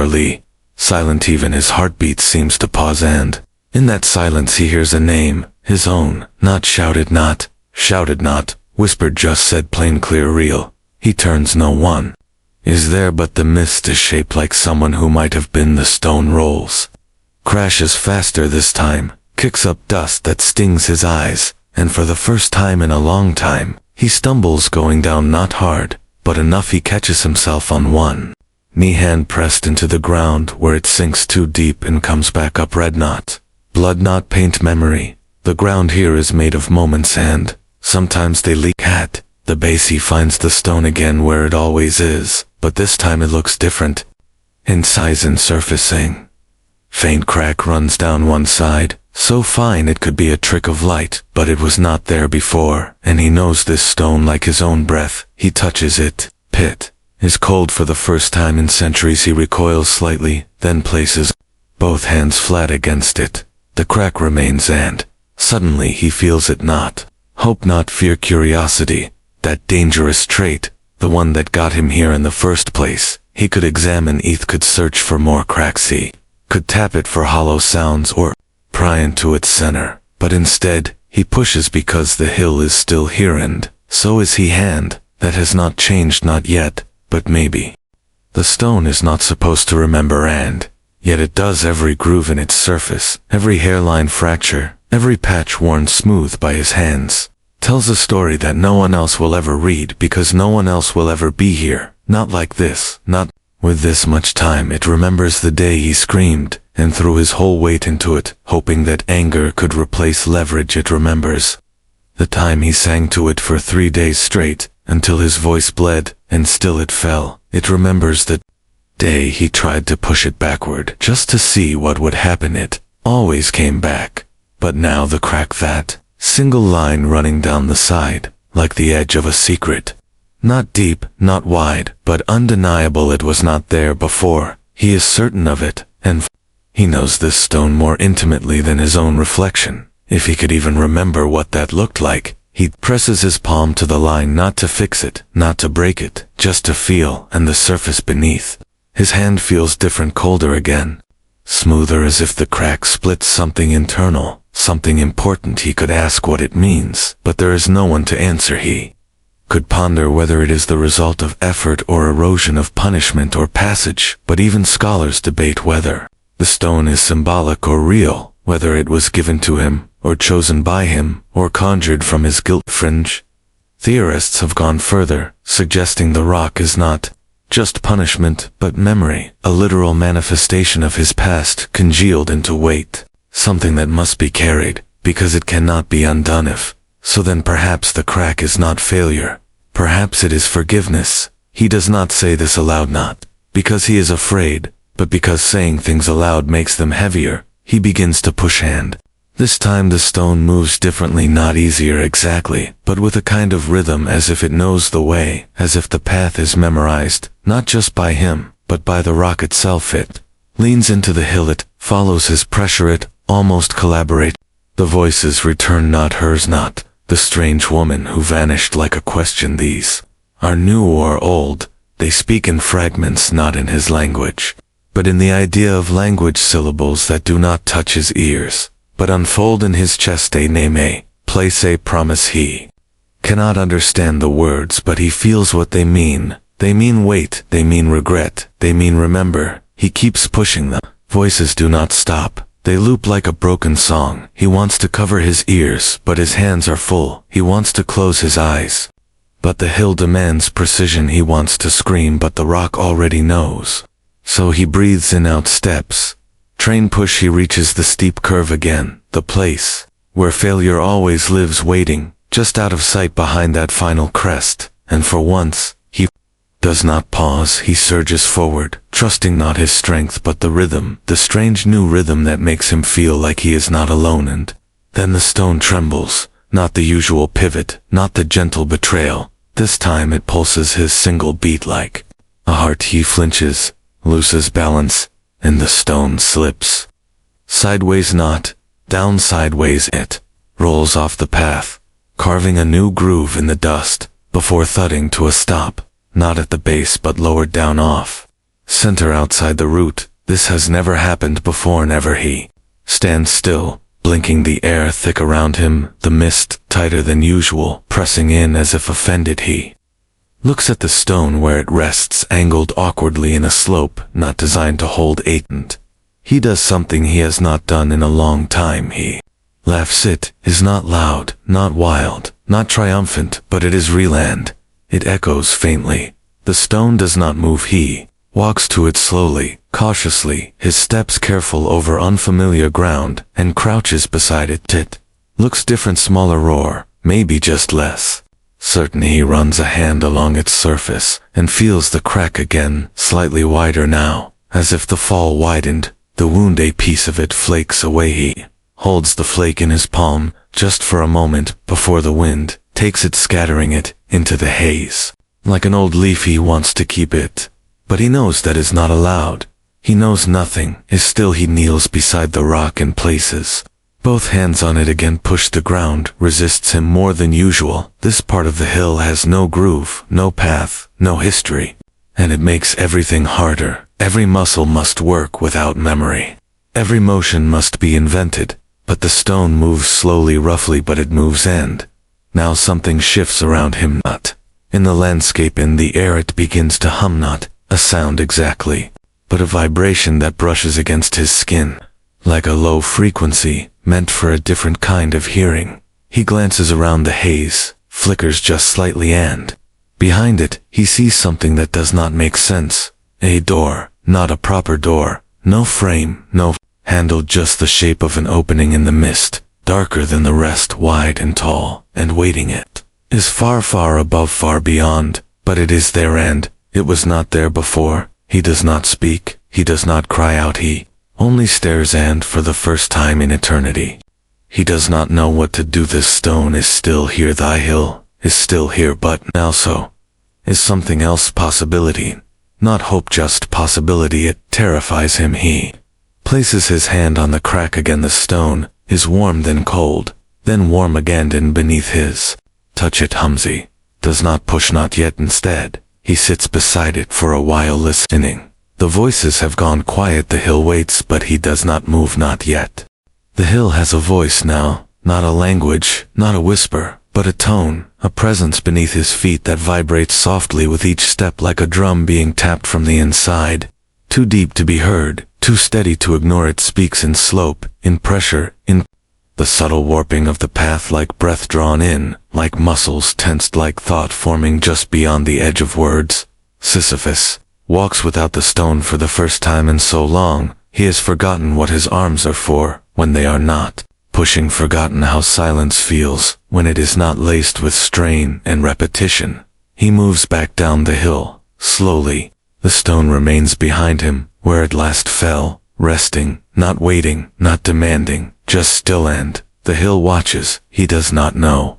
silent, even his heartbeat seems to pause, and in that silence he hears a name, his own, not shouted, not shouted, not whispered, just said, plain, clear, real. He turns. No one is there, but the mist is shaped like someone who might have been. The stone rolls, crashes faster this time, kicks up dust that stings his eyes, and for the first time in a long time, he stumbles, going down, not hard, but enough. He catches himself on one knee, hand pressed into the ground, where it sinks too deep and comes back up. Red, not blood, not paint, memory. The ground here is made of moments, and sometimes they leak. At the base he finds the stone again where it always is, but this time it looks different in size and surfacing. Faint crack runs down one side, so fine it could be a trick of light, but it was not there before, and he knows this stone like his own breath. He touches it. Pit is cold for the first time in centuries. He recoils slightly, then places both hands flat against it. The crack remains, and suddenly he feels it. Not hope, not fear, curiosity, that dangerous trait, the one that got him here in the first place. He could examine it, could search for more cracks, he could tap it for hollow sounds or pry into its center, but instead he pushes because the hill is still here, and so is he. Hand that has not changed, not yet, but maybe. The stone is not supposed to remember, and yet it does. Every groove in its surface, every hairline fracture, every patch worn smooth by his hands, tells a story that no one else will ever read, because no one else will ever be here. Not like this, not with this much time. It remembers the day he screamed and threw his whole weight into it, hoping that anger could replace leverage. It remembers the time he sang to it for 3 days straight, until his voice bled, and still it fell. It remembers the day he tried to push it backward, just to see what would happen. It always came back. But now the crack, that single line running down the side, like the edge of a secret. Not deep, not wide, but undeniable. It was not there before. He is certain of it, and he knows this stone more intimately than his own reflection. If he could even remember what that looked like, he presses his palm to the line, not to fix it, not to break it, just to feel, and the surface beneath His hand feels different, colder again. Smoother, as if the crack splits something internal, something important. He could ask what it means, but there is no one to answer. He could ponder whether it is the result of effort or erosion, of punishment or passage, but even scholars debate whether the stone is symbolic or real, whether it was given to him, or chosen by him, or conjured from his guilt fringe. Theorists have gone further, suggesting the rock is not just punishment, but memory, a literal manifestation of his past congealed into weight, something that must be carried, because it cannot be undone. If so, then perhaps the crack is not failure. Perhaps it is forgiveness. He does not say this aloud, not because he is afraid, but because saying things aloud makes them heavier. He begins to push hand. This time the stone moves differently, not easier exactly, but with a kind of rhythm, as if it knows the way, as if the path is memorized, not just by him, but by the rock itself. It leans into the hill, it follows his pressure, it almost collaborate. The voices return, not hers, not the strange woman who vanished like a question. These are new or old. They speak in fragments, not in his language, but in the idea of language, syllables that do not touch his ears, but unfold in his chest. A name, a place, a promise. He cannot understand the words, but he feels what they mean. They mean wait, they mean regret, they mean remember. He keeps pushing them. Voices do not stop. They loop like a broken song. He wants to cover his ears, but his hands are full. He wants to close his eyes, but the hill demands precision. He wants to scream, but the rock already knows. So he breathes in, out steps. Train push. He reaches the steep curve again, the place where failure always lives, waiting, just out of sight behind that final crest. And for once, he does not pause. He surges forward, trusting not his strength but the rhythm, the strange new rhythm that makes him feel like he is not alone. And then the stone trembles, not the usual pivot, not the gentle betrayal. This time it pulses his single beat like a heart. He flinches, loses balance, and the stone slips. Sideways, not down, sideways. It rolls off the path, carving a new groove in the dust, before thudding to a stop, not at the base but lower down off center, outside the root. This has never happened before, never. He stands still, blinking, the air thick around him, the mist tighter than usual, pressing in as if offended. He looks at the stone where it rests, angled awkwardly in a slope not designed to hold and he does something he has not done in a long time. He laughs. It is not loud, not wild, not triumphant, but it is real, and it echoes faintly. The stone does not move. He walks to it slowly, cautiously, his steps careful over unfamiliar ground, and crouches beside it. It looks different, smaller, roar, maybe just less certain. He runs a hand along its surface, and feels the crack again, slightly wider now, as if the fall widened. The wound, a piece of it flakes away. He holds the flake in his palm, just for a moment, before the wind takes it, scattering it into the haze. Like an old leaf, he wants to keep it, but he knows that is not allowed. He knows nothing is still. He kneels beside the rock and places both hands on it again. Push the ground resists him more than usual. This part of the hill has no groove, no path, no history, and it makes everything harder. Every muscle must work without memory. Every motion must be invented. But the stone moves slowly, roughly, but it moves, and now something shifts around him, not in the landscape, in the air. It begins to hum, not a sound exactly, but a vibration that brushes against his skin, like a low frequency, meant for a different kind of hearing. He glances around. The haze flickers just slightly, and behind it, he sees something that does not make sense. A door, not a proper door, no frame, no handle, just the shape of an opening in the mist, darker than the rest, wide and tall, and waiting. It is far, far above, far beyond, but it is there, and it was not there before. He does not speak, he does not cry out, he only stares, and for the first time in eternity, he does not know what to do. This stone is still here, thy hill is still here, but now so is something else, possibility, not hope, just possibility. It terrifies him. He places his hand on the crack again. The stone is warm, then cold, then warm again, and beneath his touch it hums. He does not push, not yet. Instead, he sits beside it for a while, listening. The voices have gone quiet. The hill waits, but he does not move, not yet. The hill has a voice now, not a language, not a whisper, but a tone, a presence beneath his feet that vibrates softly with each step like a drum being tapped from the inside. Too deep to be heard, too steady to ignore. It speaks in slope, in pressure, in the subtle warping of the path, like breath drawn in, like muscles tensed, like thought forming just beyond the edge of words. Sisyphus walks without the stone for the first time in so long. He has forgotten what his arms are for when they are not pushing, forgotten how silence feels when it is not laced with strain and repetition. He moves back down the hill, slowly. The stone remains behind him, where it last fell, resting, not waiting, not demanding, just still. And the hill watches. He does not know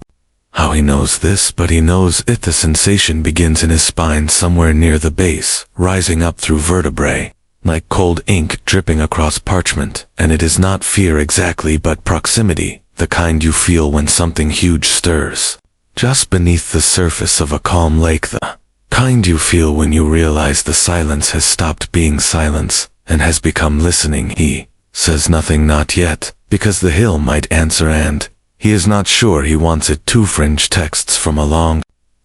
how he knows this, but he knows it. The sensation begins in his spine, somewhere near the base, rising up through vertebrae, like cold ink dripping across parchment. And it is not fear exactly, but proximity, the kind you feel when something huge stirs just beneath the surface of a calm lake, the kind you feel when you realize the silence has stopped being silence and has become listening. He says nothing, not yet, because the hill might answer, and he is not sure he wants it. Two fringe texts from a long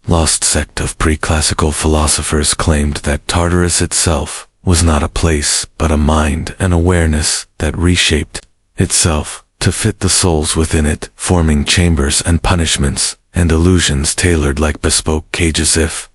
lost sect of pre-classical philosophers claimed that Tartarus itself was not a place, but a mind, an awareness that reshaped itself to fit the souls within it, forming chambers and punishments and illusions tailored like bespoke cages. If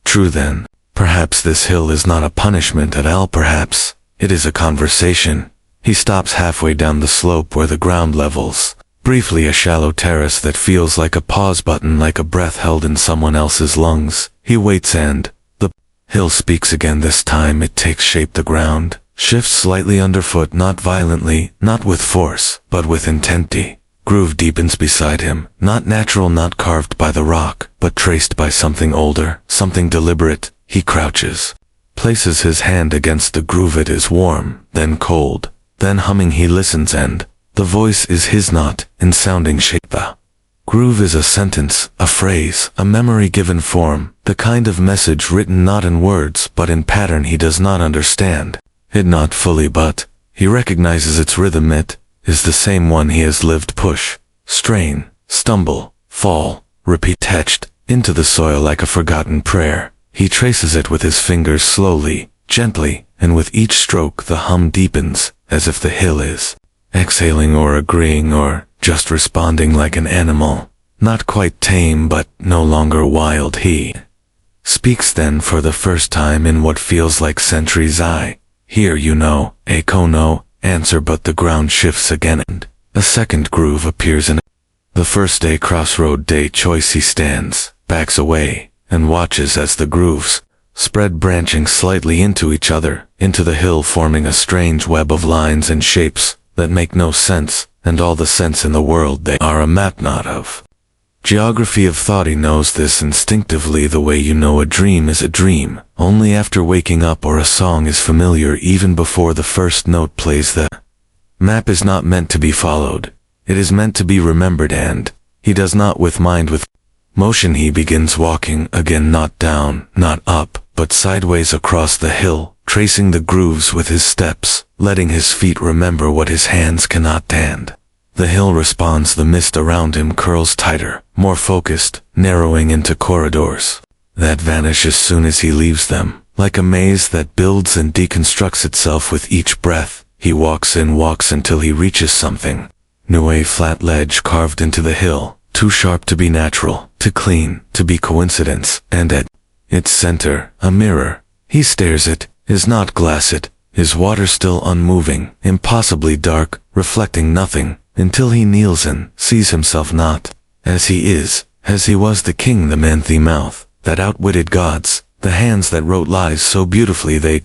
true, then perhaps this hill is not a punishment at all. Perhaps it is a conversation. He stops halfway down the slope where the ground levels, briefly a shallow terrace that feels like a pause button, like a breath held in someone else's lungs. He waits, and the hill speaks again. This time it takes shape. The ground shifts slightly underfoot, not violently, not with force, but with intensity. Groove deepens beside him, not natural, not carved by the rock, but traced by something older, something deliberate. He crouches, places his hand against the groove. It is warm, then cold, then humming. He listens, and the voice is his, not in sounding shape. The groove is a sentence, a phrase, a memory given form, the kind of message written not in words but in pattern. He does not understand it, not fully, but he recognizes its rhythm. It is the same one he has lived. Push, strain, stumble, fall, repeat, etched into the soil like a forgotten prayer. He traces it with his fingers, slowly, gently, and with each stroke the hum deepens, as if the hill is exhaling or agreeing or just responding, like an animal, not quite tame but no longer wild. He speaks then for the first time in what feels like centuries. I hear you, no echo, no answer, but the ground shifts again, and a second groove appears in the first day, crossroad day, choice. He stands, backs away, and watches as the grooves spread, branching slightly into each other, into the hill, forming a strange web of lines and shapes that make no sense, and all the sense in the world. They are a map, not of geography, of thought. He knows this instinctively, the way you know a dream is a dream only after waking up, or a song is familiar even before the first note plays. The map is not meant to be followed, it is meant to be remembered, and he does not with mind, with motion. He begins walking again, not down, not up, but sideways across the hill, tracing the grooves with his steps, letting his feet remember what his hands cannot. And the hill responds. The mist around him curls tighter, more focused, narrowing into corridors that vanish as soon as he leaves them, like a maze that builds and deconstructs itself with each breath. He walks and walks until he reaches something new, a flat ledge carved into the hill, too sharp to be natural, too clean to be coincidence, and at its center, a mirror. He stares. It is not glass, it is water, still unmoving, impossibly dark, reflecting nothing, until he kneels and sees himself not as he is, as he was, the king, the man, the mouth that outwitted gods, the hands that wrote lies so beautifully they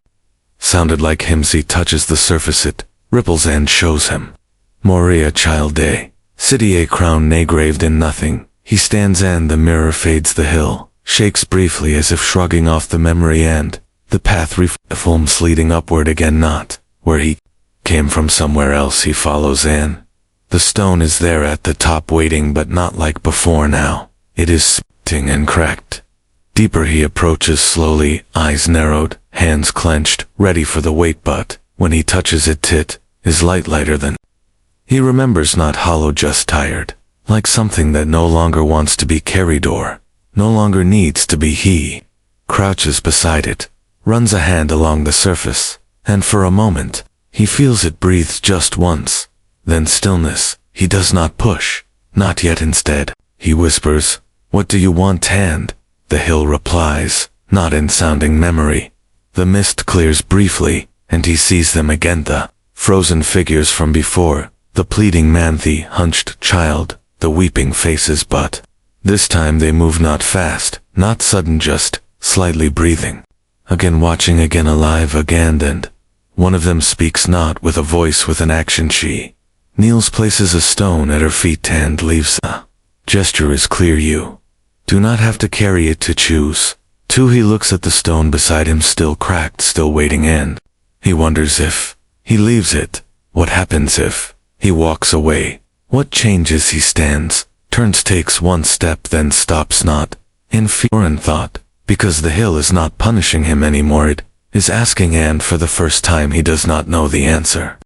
sounded like hymns. He touches the surface, it ripples and shows him Moria, child day, city, a crown engraved in nothing. He stands, and the mirror fades. The hill shakes briefly as if shrugging off the memory, and the path reforms, leading upward again, not where he came from, somewhere else. He follows, and the stone is there at the top, waiting, but not like before. Now it is splitting and cracked. Deeper he approaches, slowly, eyes narrowed, hands clenched, ready for the weight, but when he touches it is lighter than. He remembers not hollow, just tired, like something that no longer wants to be carried or no longer needs to be. He crouches beside it, runs a hand along the surface, and for a moment, he feels it breathes just once. Then stillness. He does not push, not yet. Instead, he whispers, "What do you want, hand?" The hill replies, not in sounding memory. The mist clears briefly, and he sees them again, the frozen figures from before, the pleading man, the hunched child, the weeping faces, but this time they move not fast, not sudden, just slightly breathing. Again watching, again alive, again, and one of them speaks not with a voice, with an action. She kneels, places a stone at her feet, and leaves. The gesture is clear. You do not have to carry it to choose. Too, he looks at the stone beside him, still cracked, still waiting, and he wonders if he leaves it, what happens if he walks away? What changes? He stands, turns, takes one step, then stops, not in fear and thought, because the hill is not punishing him anymore. It is asking, and for the first time he does not know the answer.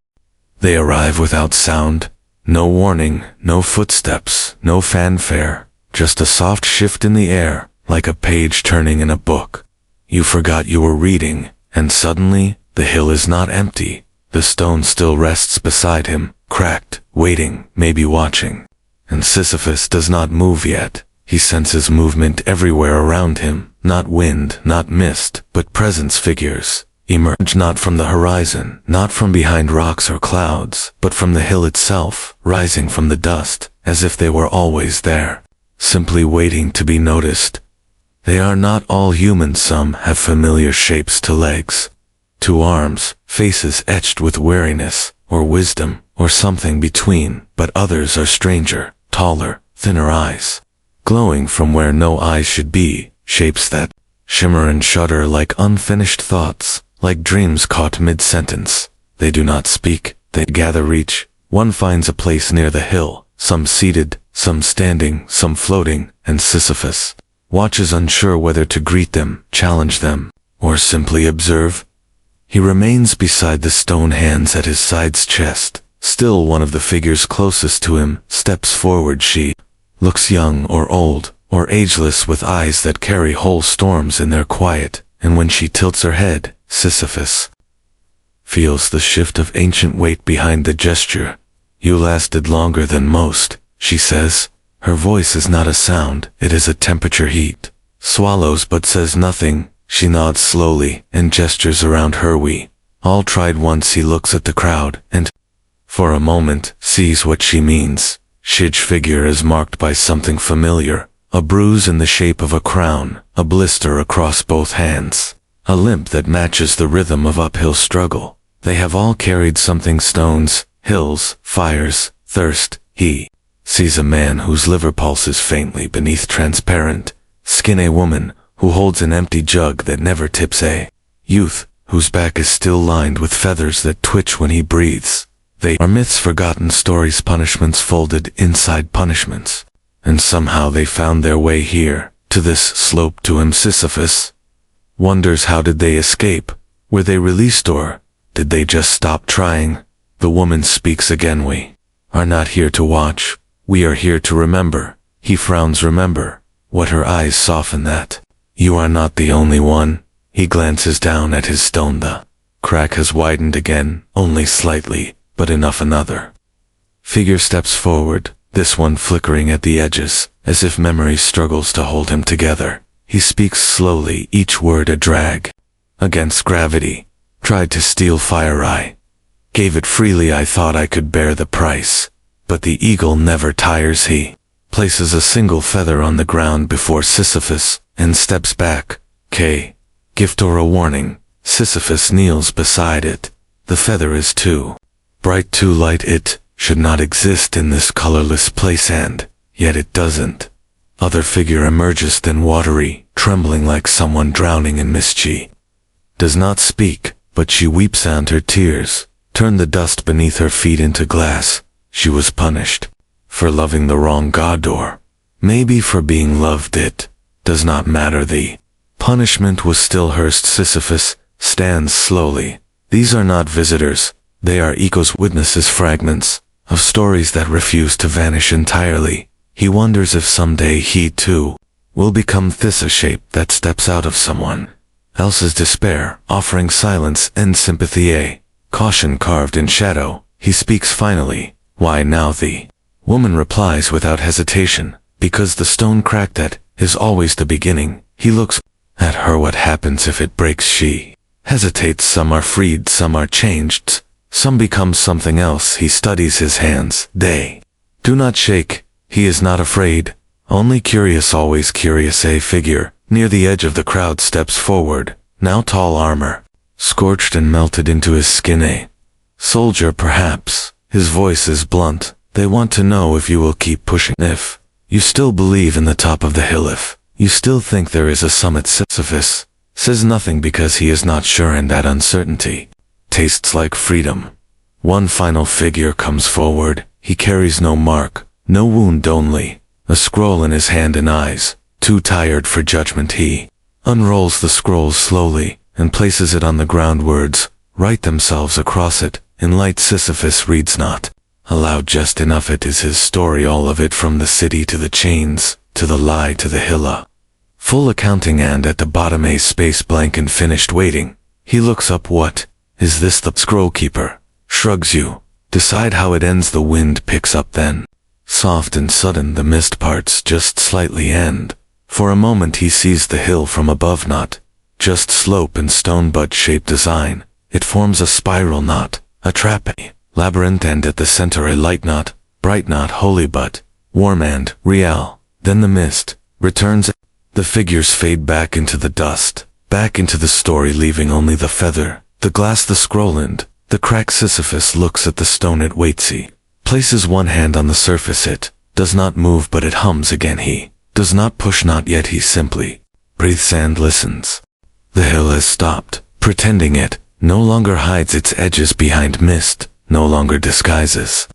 They arrive without sound, no warning, no footsteps, no fanfare, just a soft shift in the air, like a page turning in a book. You forgot you were reading, and suddenly, the hill is not empty. The stone still rests beside him, cracked, waiting, maybe watching. And Sisyphus does not move yet. He senses movement everywhere around him, not wind, not mist, but presence. Figures emerge not from the horizon, not from behind rocks or clouds, but from the hill itself, rising from the dust, as if they were always there, simply waiting to be noticed. They are not all human. Some have familiar shapes, to legs, to arms, faces etched with weariness, or wisdom, or something between, but others are stranger, taller, thinner eyes, glowing from where no eyes should be, shapes that shimmer and shudder like unfinished thoughts, like dreams caught mid-sentence. They do not speak, they gather reach. One finds a place near the hill, some seated, some standing, some floating, and Sisyphus watches, unsure whether to greet them, challenge them, or simply observe. He remains beside the stone, hands at his side's chest. Still, one of the figures closest to him steps forward. She looks young or old, or ageless, with eyes that carry whole storms in their quiet, and when she tilts her head, Sisyphus feels the shift of ancient weight behind the gesture. "You lasted longer than most," she says. Her voice is not a sound, it is a temperature. Heat swallows but says nothing. She nods slowly and gestures around her. "We all tried once." He looks at the crowd and, for a moment, sees what she means. Shid's figure is marked by something familiar, a bruise in the shape of a crown, a blister across both hands, a limp that matches the rhythm of uphill struggle. They have all carried something: stones, hills, fires, thirst. He sees a man whose liver pulses faintly beneath transparent skin, a woman who holds an empty jug that never tips, a youth whose back is still lined with feathers that twitch when he breathes. They are myths, forgotten stories, punishments folded inside punishments. And somehow they found their way here, to this slope. To him, Sisyphus wonders, how did they escape? Were they released, or did they just stop trying? The woman speaks again. "We are not here to watch. We are here to remember." He frowns. "Remember what?" Her eyes soften. "That you are not the only one." He glances down at his stone. The crack has widened again, only slightly, but enough. Another figure steps forward, this one flickering at the edges, as if memory struggles to hold him together. He speaks slowly, each word a drag against gravity. "Tried to steal fire, I gave it freely. I thought I could bear the price. But the eagle never tires." He places a single feather on the ground before Sisyphus and steps back. Gift or a warning? Sisyphus kneels beside it. The feather is too bright, too light. It should not exist in this colorless place, and yet it doesn't. Other figure emerges, then watery, trembling like someone drowning in mist. She does not speak, but she weeps, and her tears turn the dust beneath her feet into glass. She was punished for loving the wrong god, or maybe for being loved. It does not matter. The punishment was still hers. Sisyphus stands slowly. These are not visitors, they are echoes, witnesses, fragments of stories that refuse to vanish entirely. He wonders if someday he too will become this, a shape that steps out of someone else's despair, offering silence and sympathy, a caution carved in shadow. He speaks finally. Why now? The woman replies without hesitation, because the stone cracked at is always the beginning. He looks at her. What happens if it breaks? She hesitates. Some are freed, some are changed, some become something else. He studies his hands. They do not shake. He is not afraid, only curious, always curious. A figure near the edge of the crowd steps forward, now tall, armor scorched and melted into his skin. A soldier, perhaps. His voice is blunt. They want to know if you will keep pushing, if you still believe in the top of the hill, if you still think there is a summit. Sisyphus says nothing because he is not sure, and that uncertainty tastes like freedom. One final figure comes forward. He carries no mark, no wound, only a scroll in his hand and eyes too tired for judgment. He unrolls the scroll slowly and places it on the ground. Words write themselves across it in light. Sisyphus reads not aloud, just enough. It is his story, all of it, from the city to the chains, to the lie, to the hill. A full accounting, and at the bottom a space blank and finished waiting. He looks up. What is this? The scroll keeper shrugs. You decide how it ends. The wind picks up, then soft and sudden the mist parts just slightly, and for a moment he sees the hill from above, not just slope and stone but shape, design. It forms a spiral, not a trap, a labyrinth, and at the center a light, not bright, not holy, but warm and real. Then the mist returns. The figures fade back into the dust, back into the story, leaving only the feather, the glass, the scroll, and the crack. Sisyphus looks at the stone. It waits. He places one hand on the surface. It does not move, but it hums again. He does not push, not yet. He simply breathes and listens. The hill has stopped, pretending. It no longer hides its edges behind mist, no longer disguises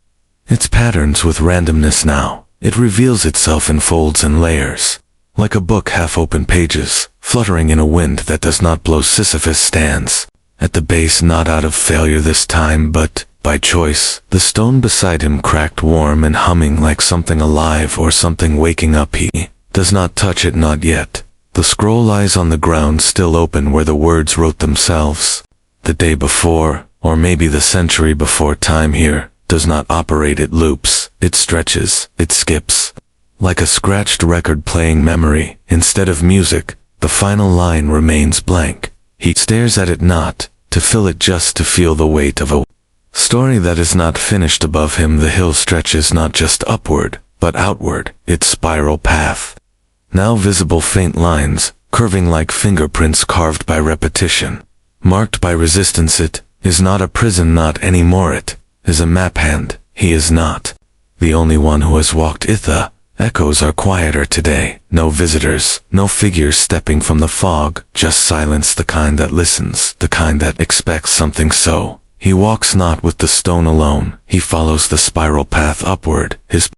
its patterns with randomness. Now it reveals itself in folds and layers, like a book, half-open pages fluttering in a wind that does not blow. Sisyphus stands at the base, not out of failure this time, but by choice. The stone beside him cracked, warm and humming, like something alive or something waking up. He does not touch it, not yet. The scroll lies on the ground, still open, where the words wrote themselves the day before, or maybe the century before. Time here does not operate. It loops, it stretches, it skips, like a scratched record playing memory. Instead of music, the final line remains blank. He stares at it, not to fill it, just to feel the weight of a story that is not finished. Above him the hill stretches, not just upward, but outward, its spiral path now visible, faint lines curving like fingerprints carved by repetition, marked by resistance. It is not a prison, not anymore. It is a map hand. He is not the only one who has walked it. The echoes are quieter today. No visitors, no figures stepping from the fog, just silence, the kind that listens, the kind that expects something. So he walks not with the stone alone. He follows the spiral path upward, his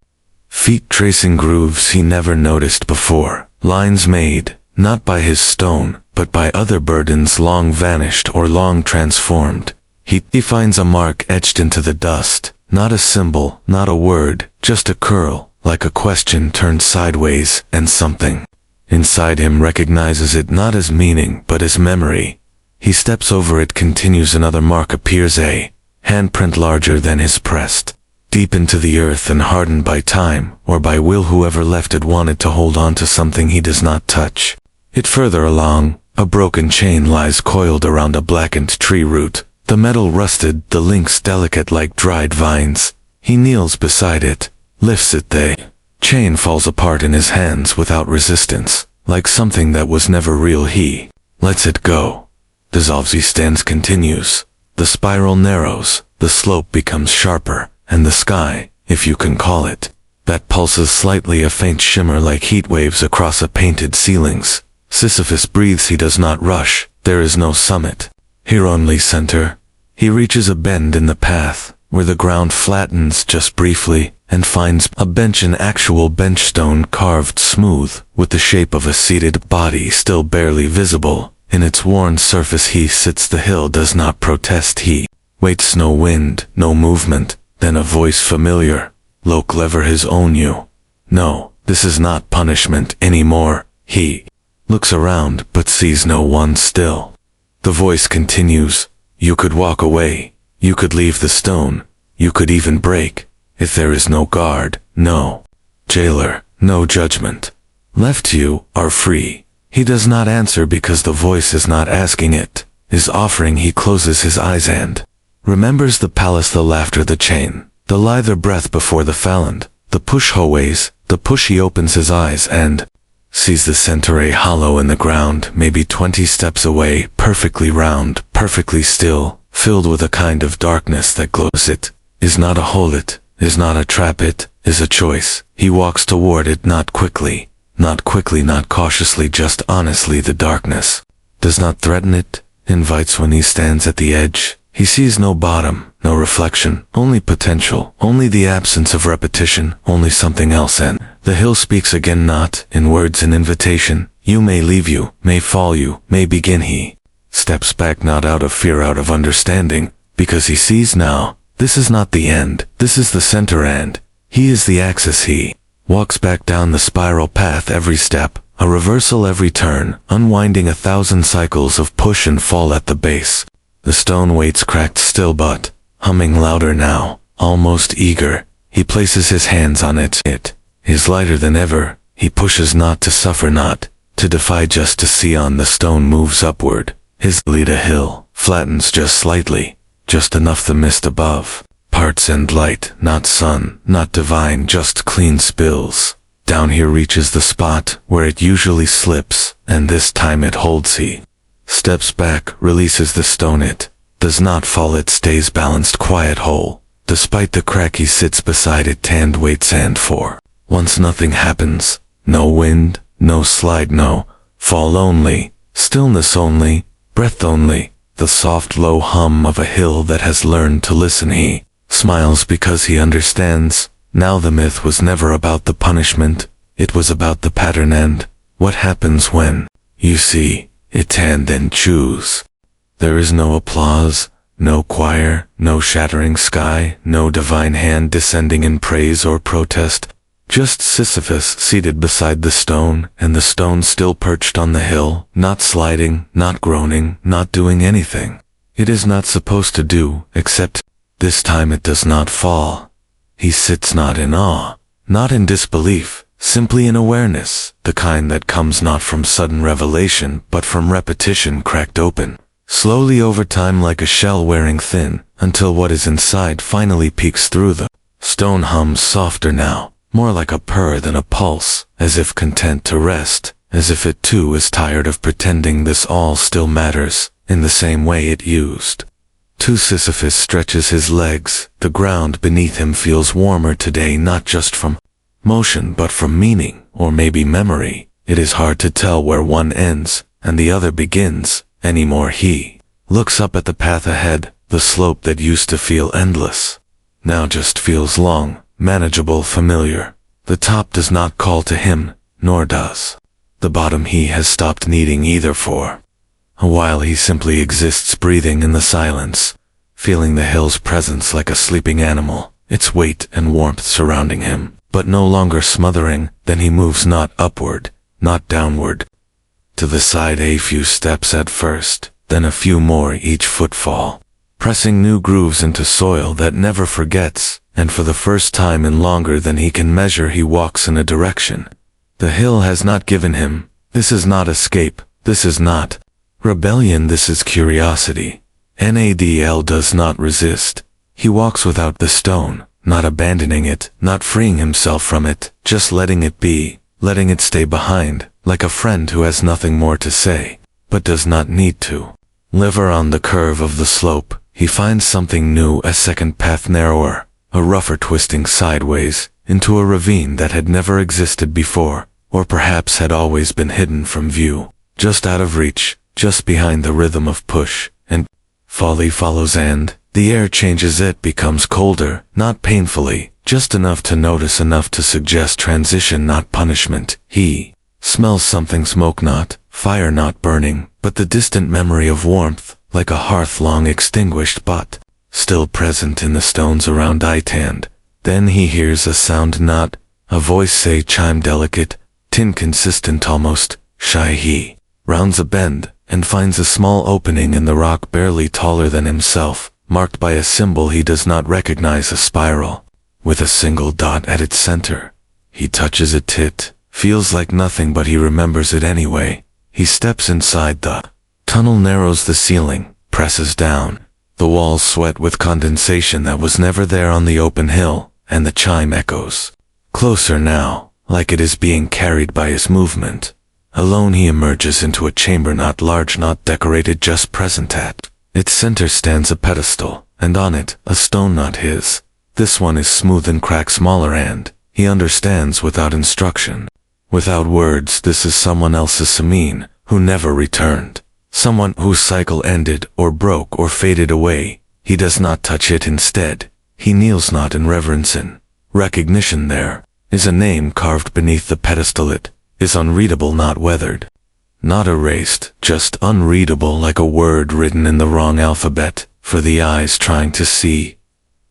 feet tracing grooves he never noticed before, lines made not by his stone, but by other burdens long vanished or long transformed. He finds a mark etched into the dust, not a symbol, not a word, just a curl, like a question turned sideways, and something inside him recognizes it not as meaning but as memory. He steps over it, continues. Another mark appears, a handprint larger than his, pressed deep into the earth and hardened by time or by will. Whoever left it wanted to hold on to something he does not touch. It further along, a broken chain lies coiled around a blackened tree root, the metal rusted, the links delicate like dried vines. He kneels beside it, lifts it. The chain falls apart in his hands without resistance, like something that was never real. He lets it go, dissolves. He stands, continues. The spiral narrows, the slope becomes sharper, and the sky, if you can call it, that pulses slightly, a faint shimmer like heat waves across a painted ceilings. Sisyphus breathes. He does not rush. There is no summit, here only center. He reaches a bend in the path, where the ground flattens just briefly, and finds a bench, an actual bench, stone carved smooth, with the shape of a seated body still barely visible. In its worn surface he sits, the hill does not protest, he waits, no wind, no movement, then a voice familiar, low, clever, his own you. No, this is not punishment anymore. He looks around but sees no one still. The voice continues, you could walk away, you could leave the stone, you could even break, if there is no guard, no jailer, no judgment. Left you are free. He does not answer because the voice is not asking it, is offering. He closes his eyes and remembers the palace, the laughter, the chain, the lie, the breath before the phalanx, the push hallways, the push. He opens his eyes and sees the center, a hollow in the ground, maybe 20 steps away, perfectly round, perfectly still, filled with a kind of darkness that glows. It is not a hole, it is not a trap, it is a choice. He walks toward it, not quickly, not cautiously, just honestly. The darkness does not threaten, it invites. When he stands at the edge, he sees no bottom, no reflection, only potential, only the absence of repetition, only something else. And the hill speaks again, not in words, an invitation. You may leave, you may fall, you may begin. He steps back, not out of fear, out of understanding, because he sees now, this is not the end, this is the center, and he is the axis. He walks back down the spiral path, every step a reversal, every turn unwinding 1,000 cycles of push and fall. At the base, the stone waits, cracked still but humming louder now, almost eager. He places his hands on it. It is lighter than ever. He pushes, not to suffer, not to defy, just to see on. The stone moves upward. His lead, a hill, flattens just slightly, just enough. The mist above parts and light, not sun, not divine, just clean spills. Down here reaches the spot where it usually slips, and this time it holds. He steps back, releases the stone. It does not fall, it stays balanced, quiet, whole. Despite the crack, he sits beside it and waits, and for once nothing happens. No wind, no slide, no fall, only stillness, only breath, only the soft low hum of a hill that has learned to listen. He smiles because he understands. Now the myth was never about the punishment, it was about the pattern and what happens when you see it and then choose. There is no applause, no choir, no shattering sky, no divine hand descending in praise or protest. Just Sisyphus seated beside the stone, and the stone still perched on the hill, not sliding, not groaning, not doing anything it is not supposed to do, except this time it does not fall. He sits, not in awe, not in disbelief, simply in awareness, the kind that comes not from sudden revelation but from repetition, cracked open slowly over time, like a shell wearing thin, until what is inside finally peeks through. The stone hums softer now, more like a purr than a pulse, as if content to rest, as if it too is tired of pretending this all still matters, in the same way it used to. Sisyphus stretches his legs, the ground beneath him feels warmer today, not just from motion but from meaning, or maybe memory. It is hard to tell where one ends and the other begins anymore. He looks up at the path ahead, the slope that used to feel endless now just feels long, manageable, familiar. The top does not call to him, nor does the bottom. He has stopped needing either. For a while he simply exists, breathing in the silence, feeling the hill's presence like a sleeping animal, its weight and warmth surrounding him, but no longer smothering. Then he moves, not upward, not downward, to the side, a few steps at first, then a few more, each footfall pressing new grooves into soil that never forgets, and for the first time in longer than he can measure he walks in a direction the hill has not given him. This is not escape, this is not rebellion, this is curiosity. Nadl does not resist. He walks without the stone, not abandoning it, not freeing himself from it, just letting it be, letting it stay behind, like a friend who has nothing more to say, but does not need to. Lever on the curve of the slope, he finds something new, a second path, narrower, a rougher, twisting sideways, into a ravine that had never existed before, or perhaps had always been hidden from view, just out of reach, just behind the rhythm of push and fall. He follows, and the air changes. It becomes colder, not painfully, just enough to notice, enough to suggest transition, not punishment. He smells something, smoke, not fire not burning, but the distant memory of warmth, like a hearth long extinguished but still present in the stones around Itand. Then he hears a sound not, a voice say chime delicate, inconsistent almost, shy. He rounds a bend, and finds a small opening in the rock barely taller than himself, marked by a symbol he does not recognize, a spiral, with a single dot at its center. He touches it, feels like nothing, but he remembers it anyway. He steps inside. The tunnel narrows, the ceiling presses down. The walls sweat with condensation that was never there on the open hill, and the chime echoes closer now, like it is being carried by his movement. Alone he emerges into a chamber not large, not decorated, just present. At its center stands a pedestal, and on it, a stone not his. This one is smooth and cracked smaller, and he understands without instruction. Without words, this is someone else's Samin, who never returned. Someone whose cycle ended, or broke, or faded away. He does not touch it. Instead, he kneels not in reverence, in recognition. There is a name carved beneath the pedestal. It is unreadable, not weathered, not erased, just unreadable, like a word written in the wrong alphabet, for the eyes trying to see.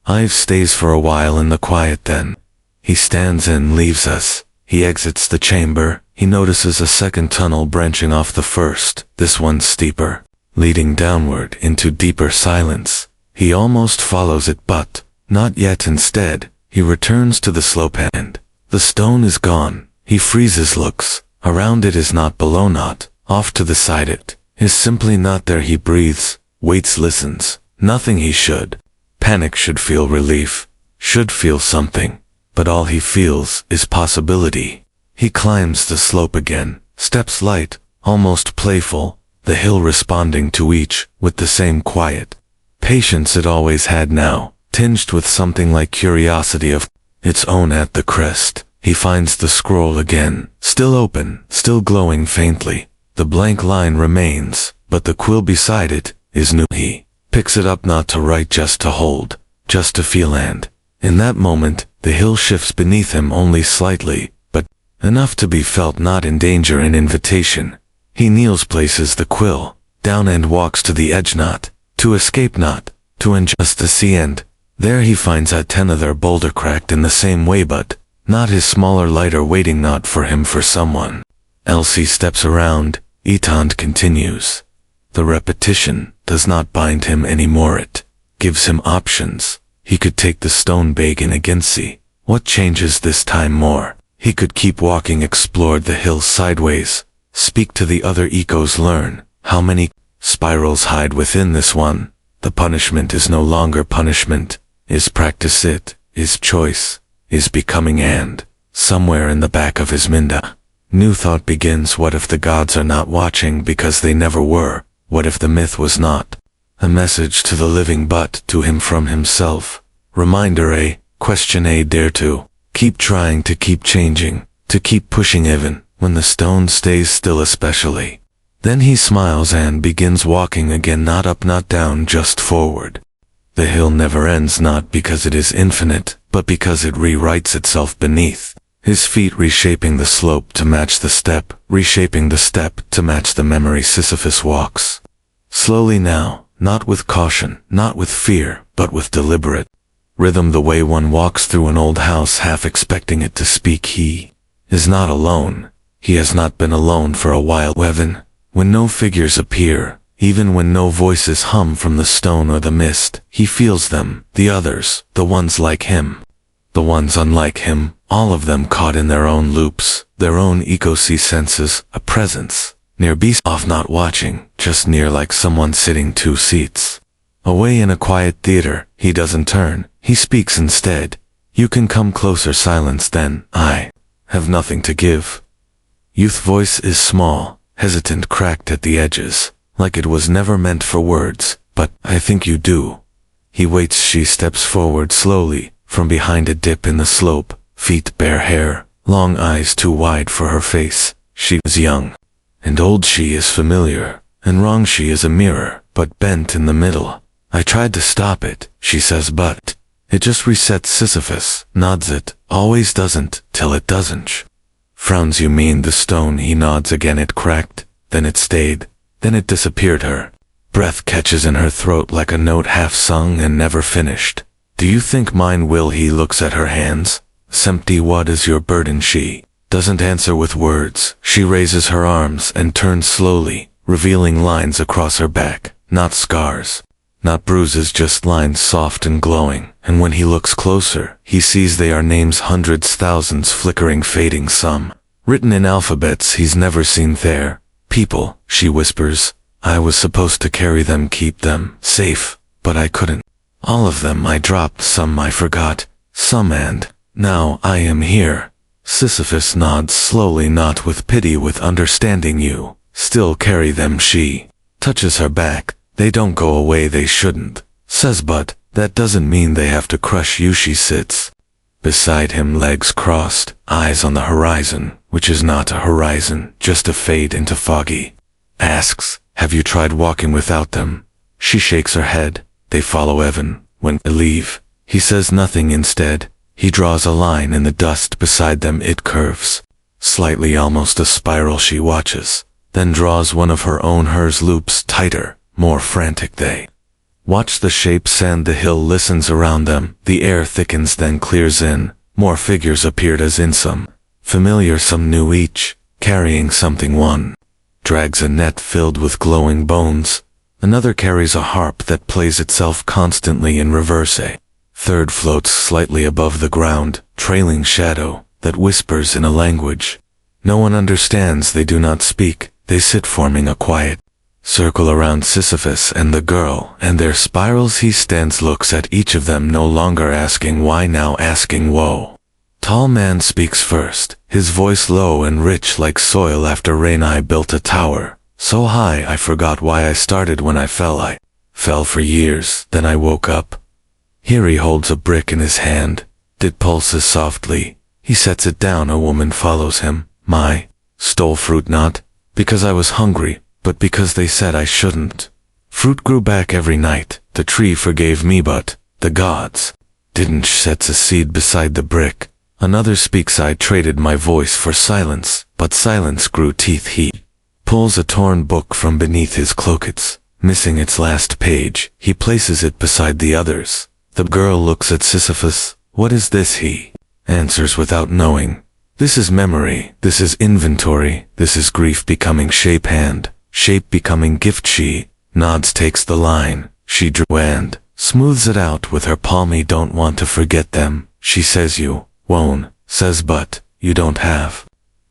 Ive stays for a while in the quiet, then he stands and leaves us. He exits the chamber. He notices a second tunnel branching off the first, this one steeper, leading downward into deeper silence. He almost follows it, but not yet. Instead, he returns to the slope, and the stone is gone. He freezes, looks around. It is not below, not off to the side. It is simply not there. He breathes, waits, listens. Nothing. He should panic, should feel relief, should feel something, but all he feels is possibility. He climbs the slope again, steps light, almost playful, the hill responding to each with the same quiet patience it always had, now tinged with something like curiosity of its own. At the crest, he finds the scroll again, still open, still glowing faintly. The blank line remains, but the quill beside it is new. He picks it up, not to write, just to hold, just to feel, and in that moment, the hill shifts beneath him only slightly, but enough to be felt, not in danger, an invitation. He kneels, places the quill down, and walks to the edge, not to escape, not to just to see, and there he finds another boulder cracked in the same way, but not his, smaller, lighter, waiting not for him, for someone else. He steps around. Itand continues. The repetition does not bind him anymore. It gives him options. He could take the stone bag in again, see what changes this time more. He could keep walking, explore the hill sideways, speak to the other echoes, learn how many spirals hide within this one. The punishment is no longer punishment, is practice. It is choice, is becoming, and somewhere in the back of his minda, new thought begins. What if the gods are not watching because they never were? What if the myth was not a message to the living, but to him from himself? Reminder, a question, a dare to keep trying, to keep changing, to keep pushing, even when the stone stays still, especially. Then he smiles and begins walking again, not up, not down, just forward. The hill never ends, not because it is infinite, but because it rewrites itself beneath his feet, reshaping the slope to match the step, reshaping the step to match the memory. Sisyphus walks slowly now, not with caution, not with fear, but with deliberate rhythm, the way one walks through an old house, half expecting it to speak. He is not alone. He has not been alone for a while. Even when no figures appear, even when no voices hum from the stone or the mist, he feels them, the others, the ones like him, the ones unlike him, all of them caught in their own loops, their own ecosy senses, a presence, near, beast off, not watching, just near, like someone sitting 2 seats away in a quiet theater. He doesn't turn, he speaks instead. You can come closer. Silence. Then, I have nothing to give. Youth voice is small, hesitant, cracked at the edges, like it was never meant for words, but I think you do. He waits. She steps forward slowly, from behind a dip in the slope, feet bare, hair, long eyes too wide for her face. She is young and old, she is familiar and wrong, she is a mirror, but bent in the middle. I tried to stop it, she says, but it just resets. Sisyphus nods. It always doesn't, till it doesn't. Frowns. You mean the stone? He nods again. It cracked then it stayed, then it disappeared. Her breath catches in her throat like a note half sung and never finished. Do you think mine will? He looks at her hands. Empty. What is your burden? She doesn't answer with words. She raises her arms and turns slowly, revealing lines across her back. Not scars, not bruises, just lines soft and glowing. And when he looks closer, he sees they are names, hundreds, thousands, flickering, fading, some written in alphabets he's never seen there. People, she whispers. I was supposed to carry them, keep them safe, but I couldn't. All of them I dropped, some I forgot, some, and now I am here. Sisyphus nods slowly, not with pity, with understanding. You still carry them. She touches her back. They don't go away, they shouldn't. Says, but that doesn't mean they have to crush you. She sits beside him, legs crossed, eyes on the horizon, which is not a horizon, just a fade into foggy. Asks, have you tried walking without them? She shakes her head. They follow Evan. When they leave, he says nothing. Instead, he draws a line in the dust beside them. It curves slightly, almost a spiral. She watches, then draws one of her own. Hers loops tighter, more frantic. They watch the shape sand the hill, listens around them. The air thickens, then clears in. More figures appeared, as in some familiar, some new, each carrying something. One drags a net filled with glowing bones. Another carries a harp that plays itself constantly in reverse. A third floats slightly above the ground, trailing shadow that whispers in a language no one understands. They do not speak. They sit, forming a quiet circle around Sisyphus and the girl, and their spirals. He stands, looks at each of them, no longer asking why, now asking woe. Tall man speaks first, his voice low and rich like soil after rain. I built a tower so high I forgot why I started. When I fell for years, then I woke up. Here he holds a brick in his hand. It pulses softly. He sets it down. A woman follows him. My stole fruit, not because I was hungry, but because they said I shouldn't. Fruit grew back every night. The tree forgave me, but the gods didn't. Sets a seed beside the brick. Another speaks. I traded my voice for silence, but silence grew teeth. He pulls a torn book from beneath his cloak. It's missing its last page. He places it beside the others. The girl looks at Sisyphus. What is this? He answers without knowing. This is memory. This is inventory. This is grief becoming shape, hand shape becoming gift. She nods, takes the line. She drew and smooths it out with her palm. You don't want to forget them. She says you won't. Says, but you don't have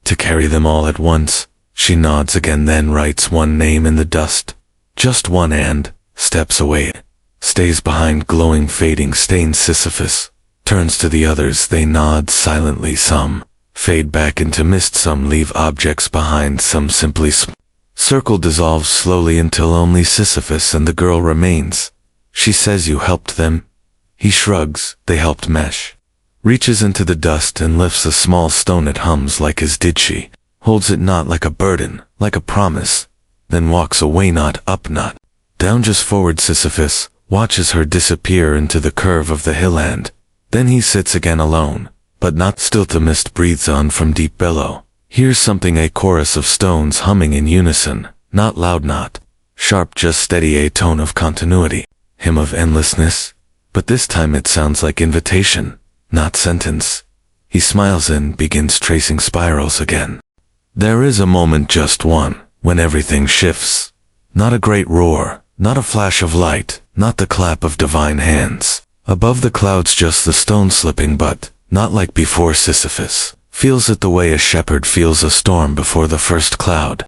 to carry them all at once. She nods again, then writes one name in the dust. Just one, and steps away. Stays behind, glowing, fading stains. Sisyphus turns to the others. They nod silently. Some fade back into mist, some leave objects behind, some simply circle dissolves slowly until only Sisyphus and the girl remains. She says, you helped them? He shrugs. They helped mesh. Reaches into the dust and lifts a small stone. It hums like his. Did she? Holds it not like a burden, like a promise. Then walks away, not up, not down, just forward. Sisyphus watches her disappear into the curve of the hill, and then he sits again alone, but not still. The mist breathes on from deep below. Hears something, a chorus of stones humming in unison, not loud, not sharp, just steady, a tone of continuity, hymn of endlessness. But this time it sounds like invitation, not sentence. He smiles and begins tracing spirals again. There is a moment, just one, when everything shifts. Not a great roar, not a flash of light, not the clap of divine hands above the clouds, just the stone slipping, but not like before. Sisyphus feels it the way a shepherd feels a storm before the first cloud.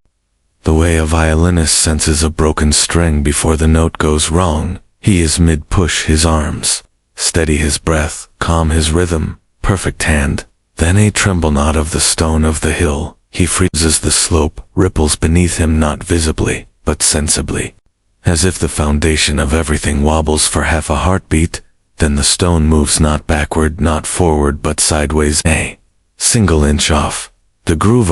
The way a violinist senses a broken string before the note goes wrong. He is mid-push, his arms steady, his breath calm, his rhythm perfect. Hand then a tremble, not of the stone of the hill. He freezes. The slope ripples beneath him, not visibly, but sensibly, as if the foundation of everything wobbles for half a heartbeat. Then the stone moves, not backward, not forward, but sideways, a single inch off the groove.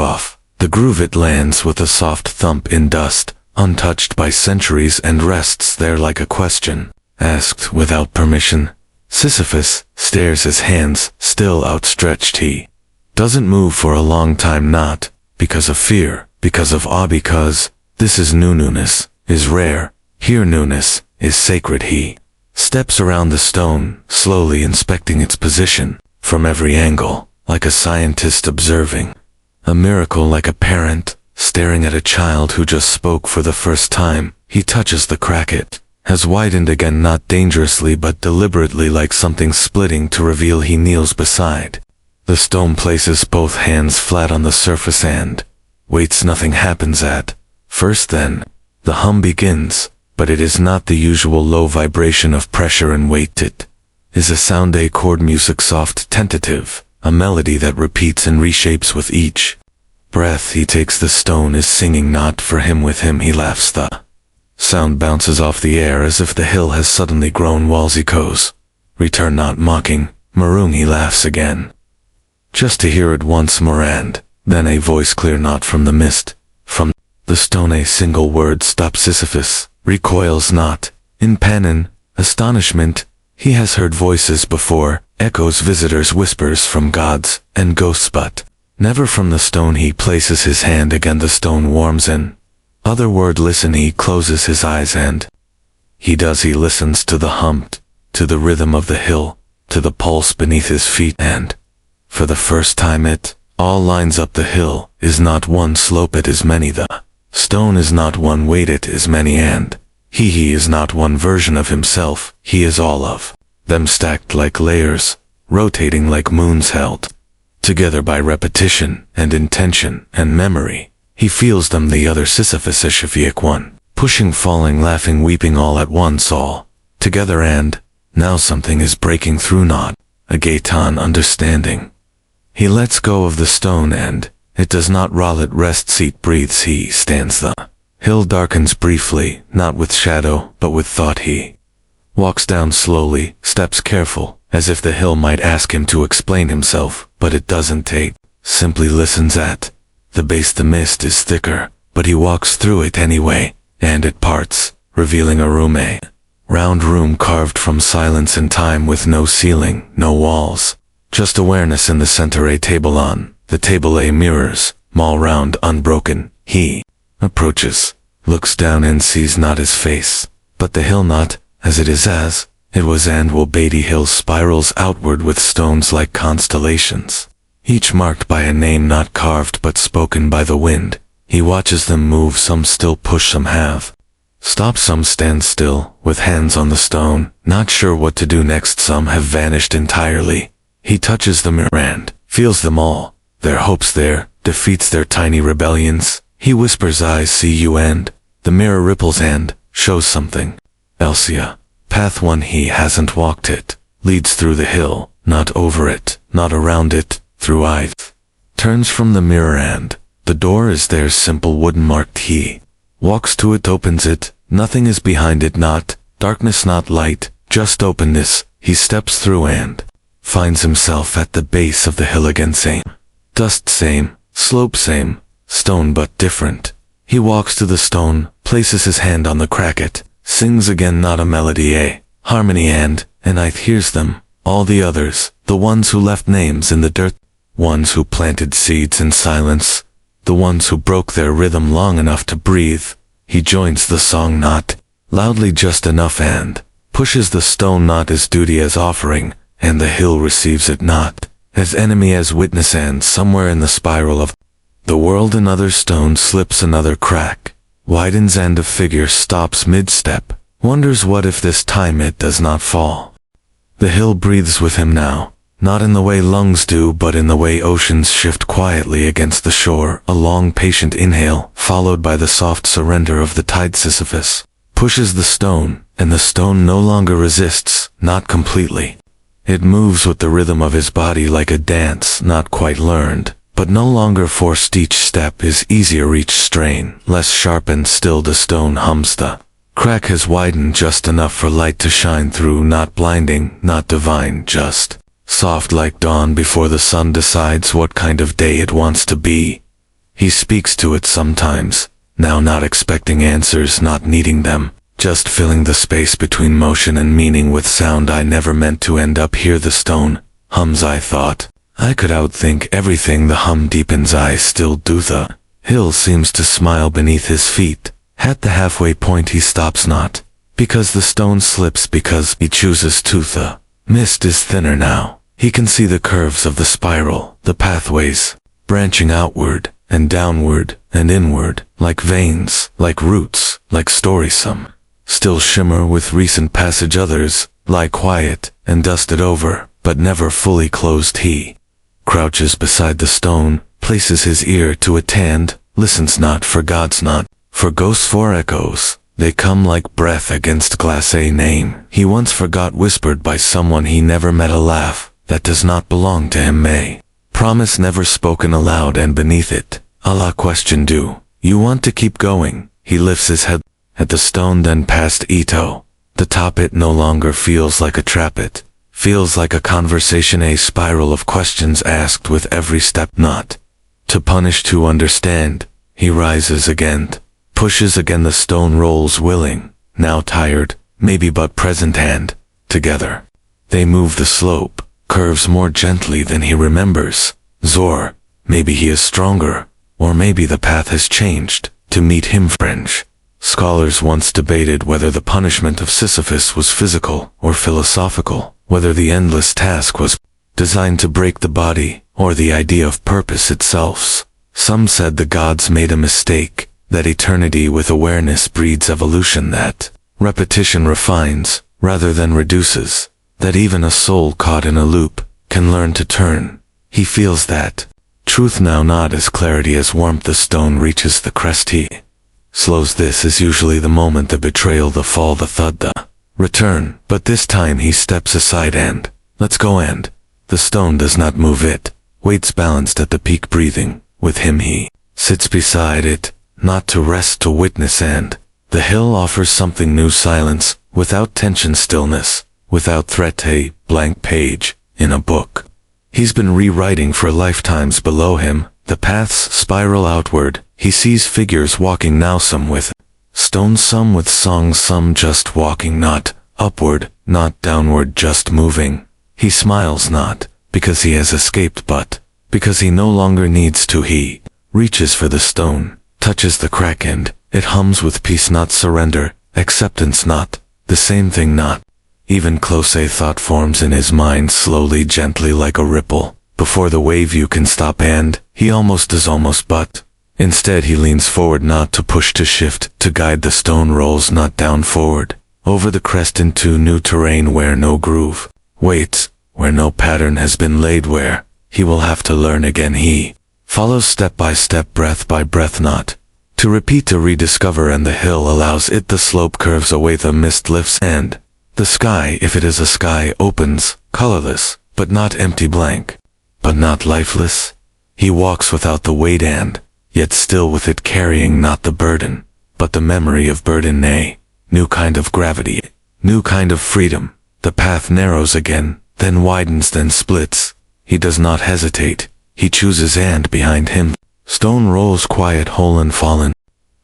It lands with a soft thump in dust, untouched by centuries, and rests there like a question asked without permission. Sisyphus stares, his hands still outstretched. He doesn't move for a long time, not because of fear, because of awe, because this is newness, is rare, here newness is sacred. He steps around the stone, slowly inspecting its position, from every angle, like a scientist observing a miracle, like a parent staring at a child who just spoke for the first time. He touches the crack. It has widened again, not dangerously but deliberately, like something splitting to reveal. He kneels beside the stone, places both hands flat on the surface and waits. Nothing happens at first. Then the hum begins, but it is not the usual low vibration of pressure and weight. It is a sound, a chord music, soft, tentative, a melody that repeats and reshapes with each breath he takes. The stone is singing, not for him, with him. He laughs. The sound bounces off the air as if the hill has suddenly grown walls. Echoes return, not mocking, maroon. He laughs again, just to hear it once more, and then a voice clear, not from the mist, from the stone. A single word: stop. Sisyphus recoils, not in panic, astonishment. He has heard voices before, echoes, visitors, whispers from gods and ghosts, but never from the stone. He places his hand again. The stone warms in other word: listen. He closes his eyes and he listens to the hum, to the rhythm of the hill, to the pulse beneath his feet, and for the first time it all lines up. The hill is not one slope, it is many. The stone is not one weight, it is many, and he is not one version of himself, he is all of them, stacked like layers, rotating like moons, held together by repetition and intention and memory. He feels them, the other Sisyphus-ish one, pushing, falling, laughing, weeping, all at once, all together. And now something is breaking through, not a gate on understanding. He lets go of the stone and it does not roll. It rests, it breathes. He stands. The hill darkens briefly, not with shadow, but with thought. He walks down slowly, steps careful, as if the hill might ask him to explain himself, but it doesn't. It simply listens. At the base the mist is thicker, but he walks through it anyway, and it parts, revealing a room, a round room carved from silence and time, with no ceiling, no walls, just awareness in the center. A table, on the table a mirrors, all round, unbroken. He approaches, looks down and sees not his face, but the hill, not as it is, as it was and will be. The hill spirals outward with stones like constellations, each marked by a name not carved but spoken by the wind. He watches them move, some still push, some have stopped, some stand still, with hands on the stone, not sure what to do next. Some have vanished entirely. He touches the mirror and feels them all, their hopes, their defeats, their tiny rebellions. He whispers, I see you, and the mirror ripples and shows something else. A path, one he hasn't walked. It leads through the hill, not over it, not around it, through it. Turns from the mirror and the door is there, simple wooden marked. He walks to it, opens it, nothing is behind it, not darkness, not light, just openness. He steps through and finds himself at the base of the hill again. Same dust, same slope, same stone, but different. He walks to the stone, places his hand on the crack. It sings again, not a melody, a harmony, and I hears them, all the others, the ones who left names in the dirt, ones who planted seeds in silence, the ones who broke their rhythm long enough to breathe. He joins the song, not loudly, just enough, and pushes the stone, not as duty, as offering, and the hill receives it, not as enemy, as witness. And somewhere in the spiral of the world another stone slips, another crack widens, and a figure stops mid-step, wonders what if this time it does not fall. The hill breathes with him now, not in the way lungs do, but in the way oceans shift quietly against the shore. A long patient inhale, followed by the soft surrender of the tide. Sisyphus pushes the stone, and the stone no longer resists, not completely. It moves with the rhythm of his body, like a dance not quite learned, but no longer forced. Each step is easier, each strain less sharp, and still the stone hums. The crack has widened just enough for light to shine through, not blinding, not divine, just soft like dawn before the sun decides what kind of day it wants to be. He speaks to it sometimes, now not expecting answers, not needing them, just filling the space between motion and meaning with sound. I never meant to end up here, the stone hums. I thought I could outthink everything. The hum deepens, I still do. The Hill seems to smile beneath his feet. At the halfway point he stops not, because the stone slips, because he chooses to. The mist is thinner now. He can see the curves of the spiral, the pathways, branching outward and downward and inward, like veins, like roots, like stories. Some still shimmer with recent passage, others lie quiet and dusted over, but never fully closed. He crouches beside the stone, places his ear to it and listens, not for gods, not for ghosts, for echoes. They come like breath against glass. A name he once forgot, whispered by someone he never met, a laugh that does not belong to him, a promise never spoken aloud, and beneath it, Allah question, do you want to keep going? He lifts his head at the stone, then past Ito. The top, it no longer feels like a trap, it feels like a conversation, a spiral of questions asked with every step, not to punish, to understand. He rises again, pushes again, the stone rolls, willing, now tired, maybe, but present, and together they move. The slope curves more gently than he remembers. Zor, maybe he is stronger, or maybe the path has changed to meet him. Fringe scholars once debated whether the punishment of Sisyphus was physical or philosophical, whether the endless task was designed to break the body, or the idea of purpose itself. Some said the gods made a mistake, that eternity with awareness breeds evolution, that repetition refines rather than reduces, that even a soul caught in a loop can learn to turn. He feels that truth now, not as clarity as warmth. The stone reaches the crest. He slows. This is usually the moment, the betrayal, the fall, the thud, the return. But this time he steps aside and lets go, and the stone does not move. It waits balanced at the peak, breathing with him. He sits beside it, not to rest, to witness, and the hill offers something new, silence, without tension, stillness, without threat, a blank page in a book he's been rewriting for lifetimes. Below him, the paths spiral outward. He sees figures walking now, some with stones, some with songs, some just walking, not upward, not downward, just moving. He smiles, not because he has escaped, but because he no longer needs to. He reaches for the stone, touches the crack, and it hums with peace, not surrender, acceptance, not the same thing, not even close. A thought forms in his mind, slowly, gently, like a ripple, before the wave you can stop, and he almost does, almost, but instead he leans forward, not to push, to shift, to guide. The stone rolls not down, forward, over the crest, into new terrain, where no groove waits, where no pattern has been laid, where he will have to learn again. He follows step by step, breath by breath, not to repeat, to rediscover, and the hill allows it. The slope curves away, the mist lifts, and the sky, if it is a sky, opens, colorless, but not empty, blank, but not lifeless. He walks without the weight, and yet still with it, carrying not the burden, but the memory of burden, a new kind of gravity, new kind of freedom. The path narrows again, then widens, then splits. He does not hesitate. He chooses, and behind him, stone rolls quiet, whole and fallen.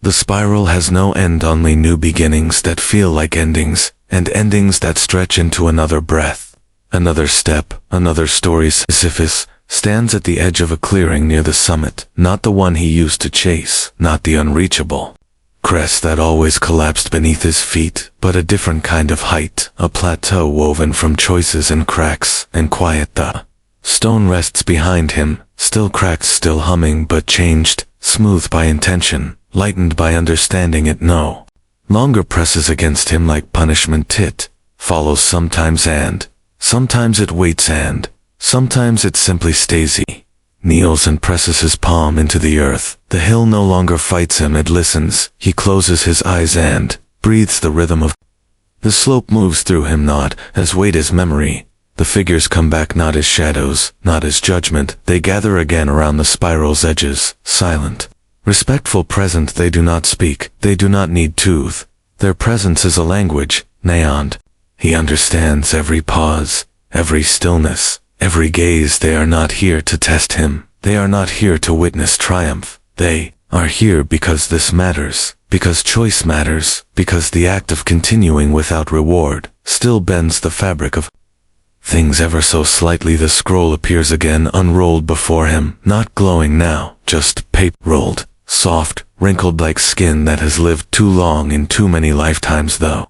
The spiral has no end, only new beginnings that feel like endings, and endings that stretch into another breath, another step, another story. Sisyphus stands at the edge of a clearing near the summit, not the one he used to chase, not the unreachable crest that always collapsed beneath his feet, but a different kind of height, a plateau woven from choices and cracks and quiet. The stone rests behind him, still cracked, still humming, but changed, smooth by intention, lightened by understanding. It no longer presses against him like punishment. It follows sometimes, and sometimes it waits, and sometimes it simply stays. He kneels and presses his palm into the earth. The hill no longer fights him, it listens. He closes his eyes and breathes the rhythm of the slope moves through him, not as weight as memory. The figures come back, not as shadows, not as judgment. They gather again around the spiral's edges, silent, respectful, present. They do not speak, they do not need tooth. Their presence is a language, neon. He understands every pause, every stillness, every gaze. They are not here to test him. They are not here to witness triumph. They are here because this matters, because choice matters, because the act of continuing without reward still bends the fabric of things ever so slightly. The scroll appears again, unrolled before him, not glowing now, just paper rolled, soft, wrinkled like skin that has lived too long in too many lifetimes though.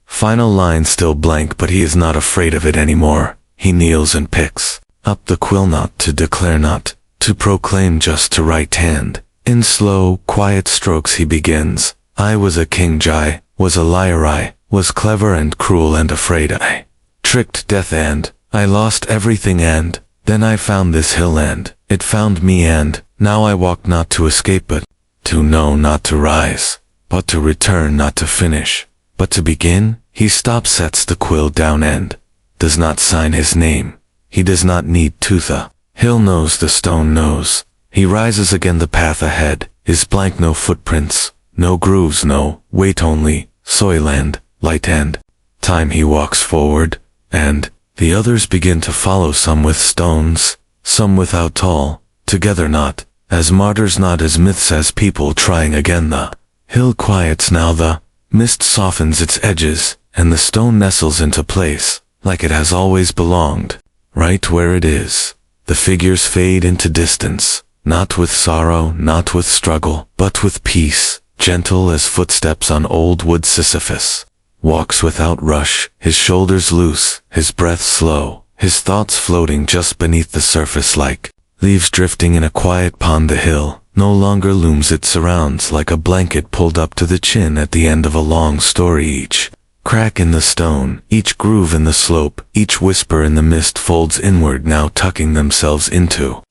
Final line still blank, but he is not afraid of it anymore. He kneels and picks up the quill, not to declare, not to proclaim, just to right hand. In slow, quiet strokes he begins. I was a king, I was a liar, I was clever and cruel and afraid, I tricked death and I lost everything, and then I found this hill and it found me, and now I walk not to escape but to know, not to rise, but to return, not to finish, but to begin. He stops, sets the quill down and does not sign his name. He does not need to. The hill knows, the stone knows. He rises again, the path ahead is blank, no footprints, no grooves, no weight, only soil and light and time. He walks forward, and the others begin to follow, some with stones, some without, all together, not as martyrs, not as myths, as people trying again. The hill quiets now, the mist softens its edges, and the stone nestles into place, like it has always belonged, right where it is. The figures fade into distance, not with sorrow, not with struggle, but with peace, gentle as footsteps on old wood. Sisyphus walks without rush, his shoulders loose, his breath slow, his thoughts floating just beneath the surface like leaves drifting in a quiet pond. The hill no longer looms, it surrounds like a blanket pulled up to the chin at the end of a long story. Each crack in the stone, each groove in the slope, each whisper in the mist folds inward, now tucking themselves into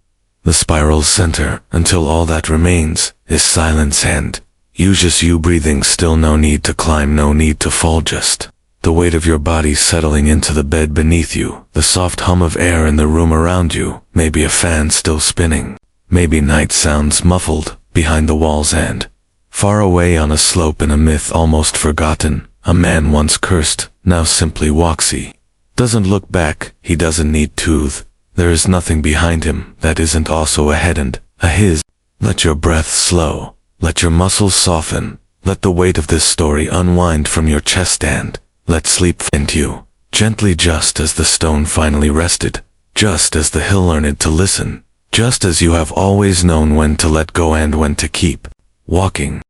the spiral's center, until all that remains is silence and you breathing still. No need to climb, no need to fall, just the weight of your body settling into the bed beneath you, the soft hum of air in the room around you, maybe a fan still spinning, maybe night sounds muffled behind the walls, and far away on a slope in a myth almost forgotten, a man once cursed now simply walks. He doesn't look back, he doesn't need to. There is nothing behind him that isn't also ahead and a his. Let your breath slow, let your muscles soften, let the weight of this story unwind from your chest, and let sleep find you gently, just as the stone finally rested, just as the hill learned to listen, just as you have always known when to let go and when to keep walking.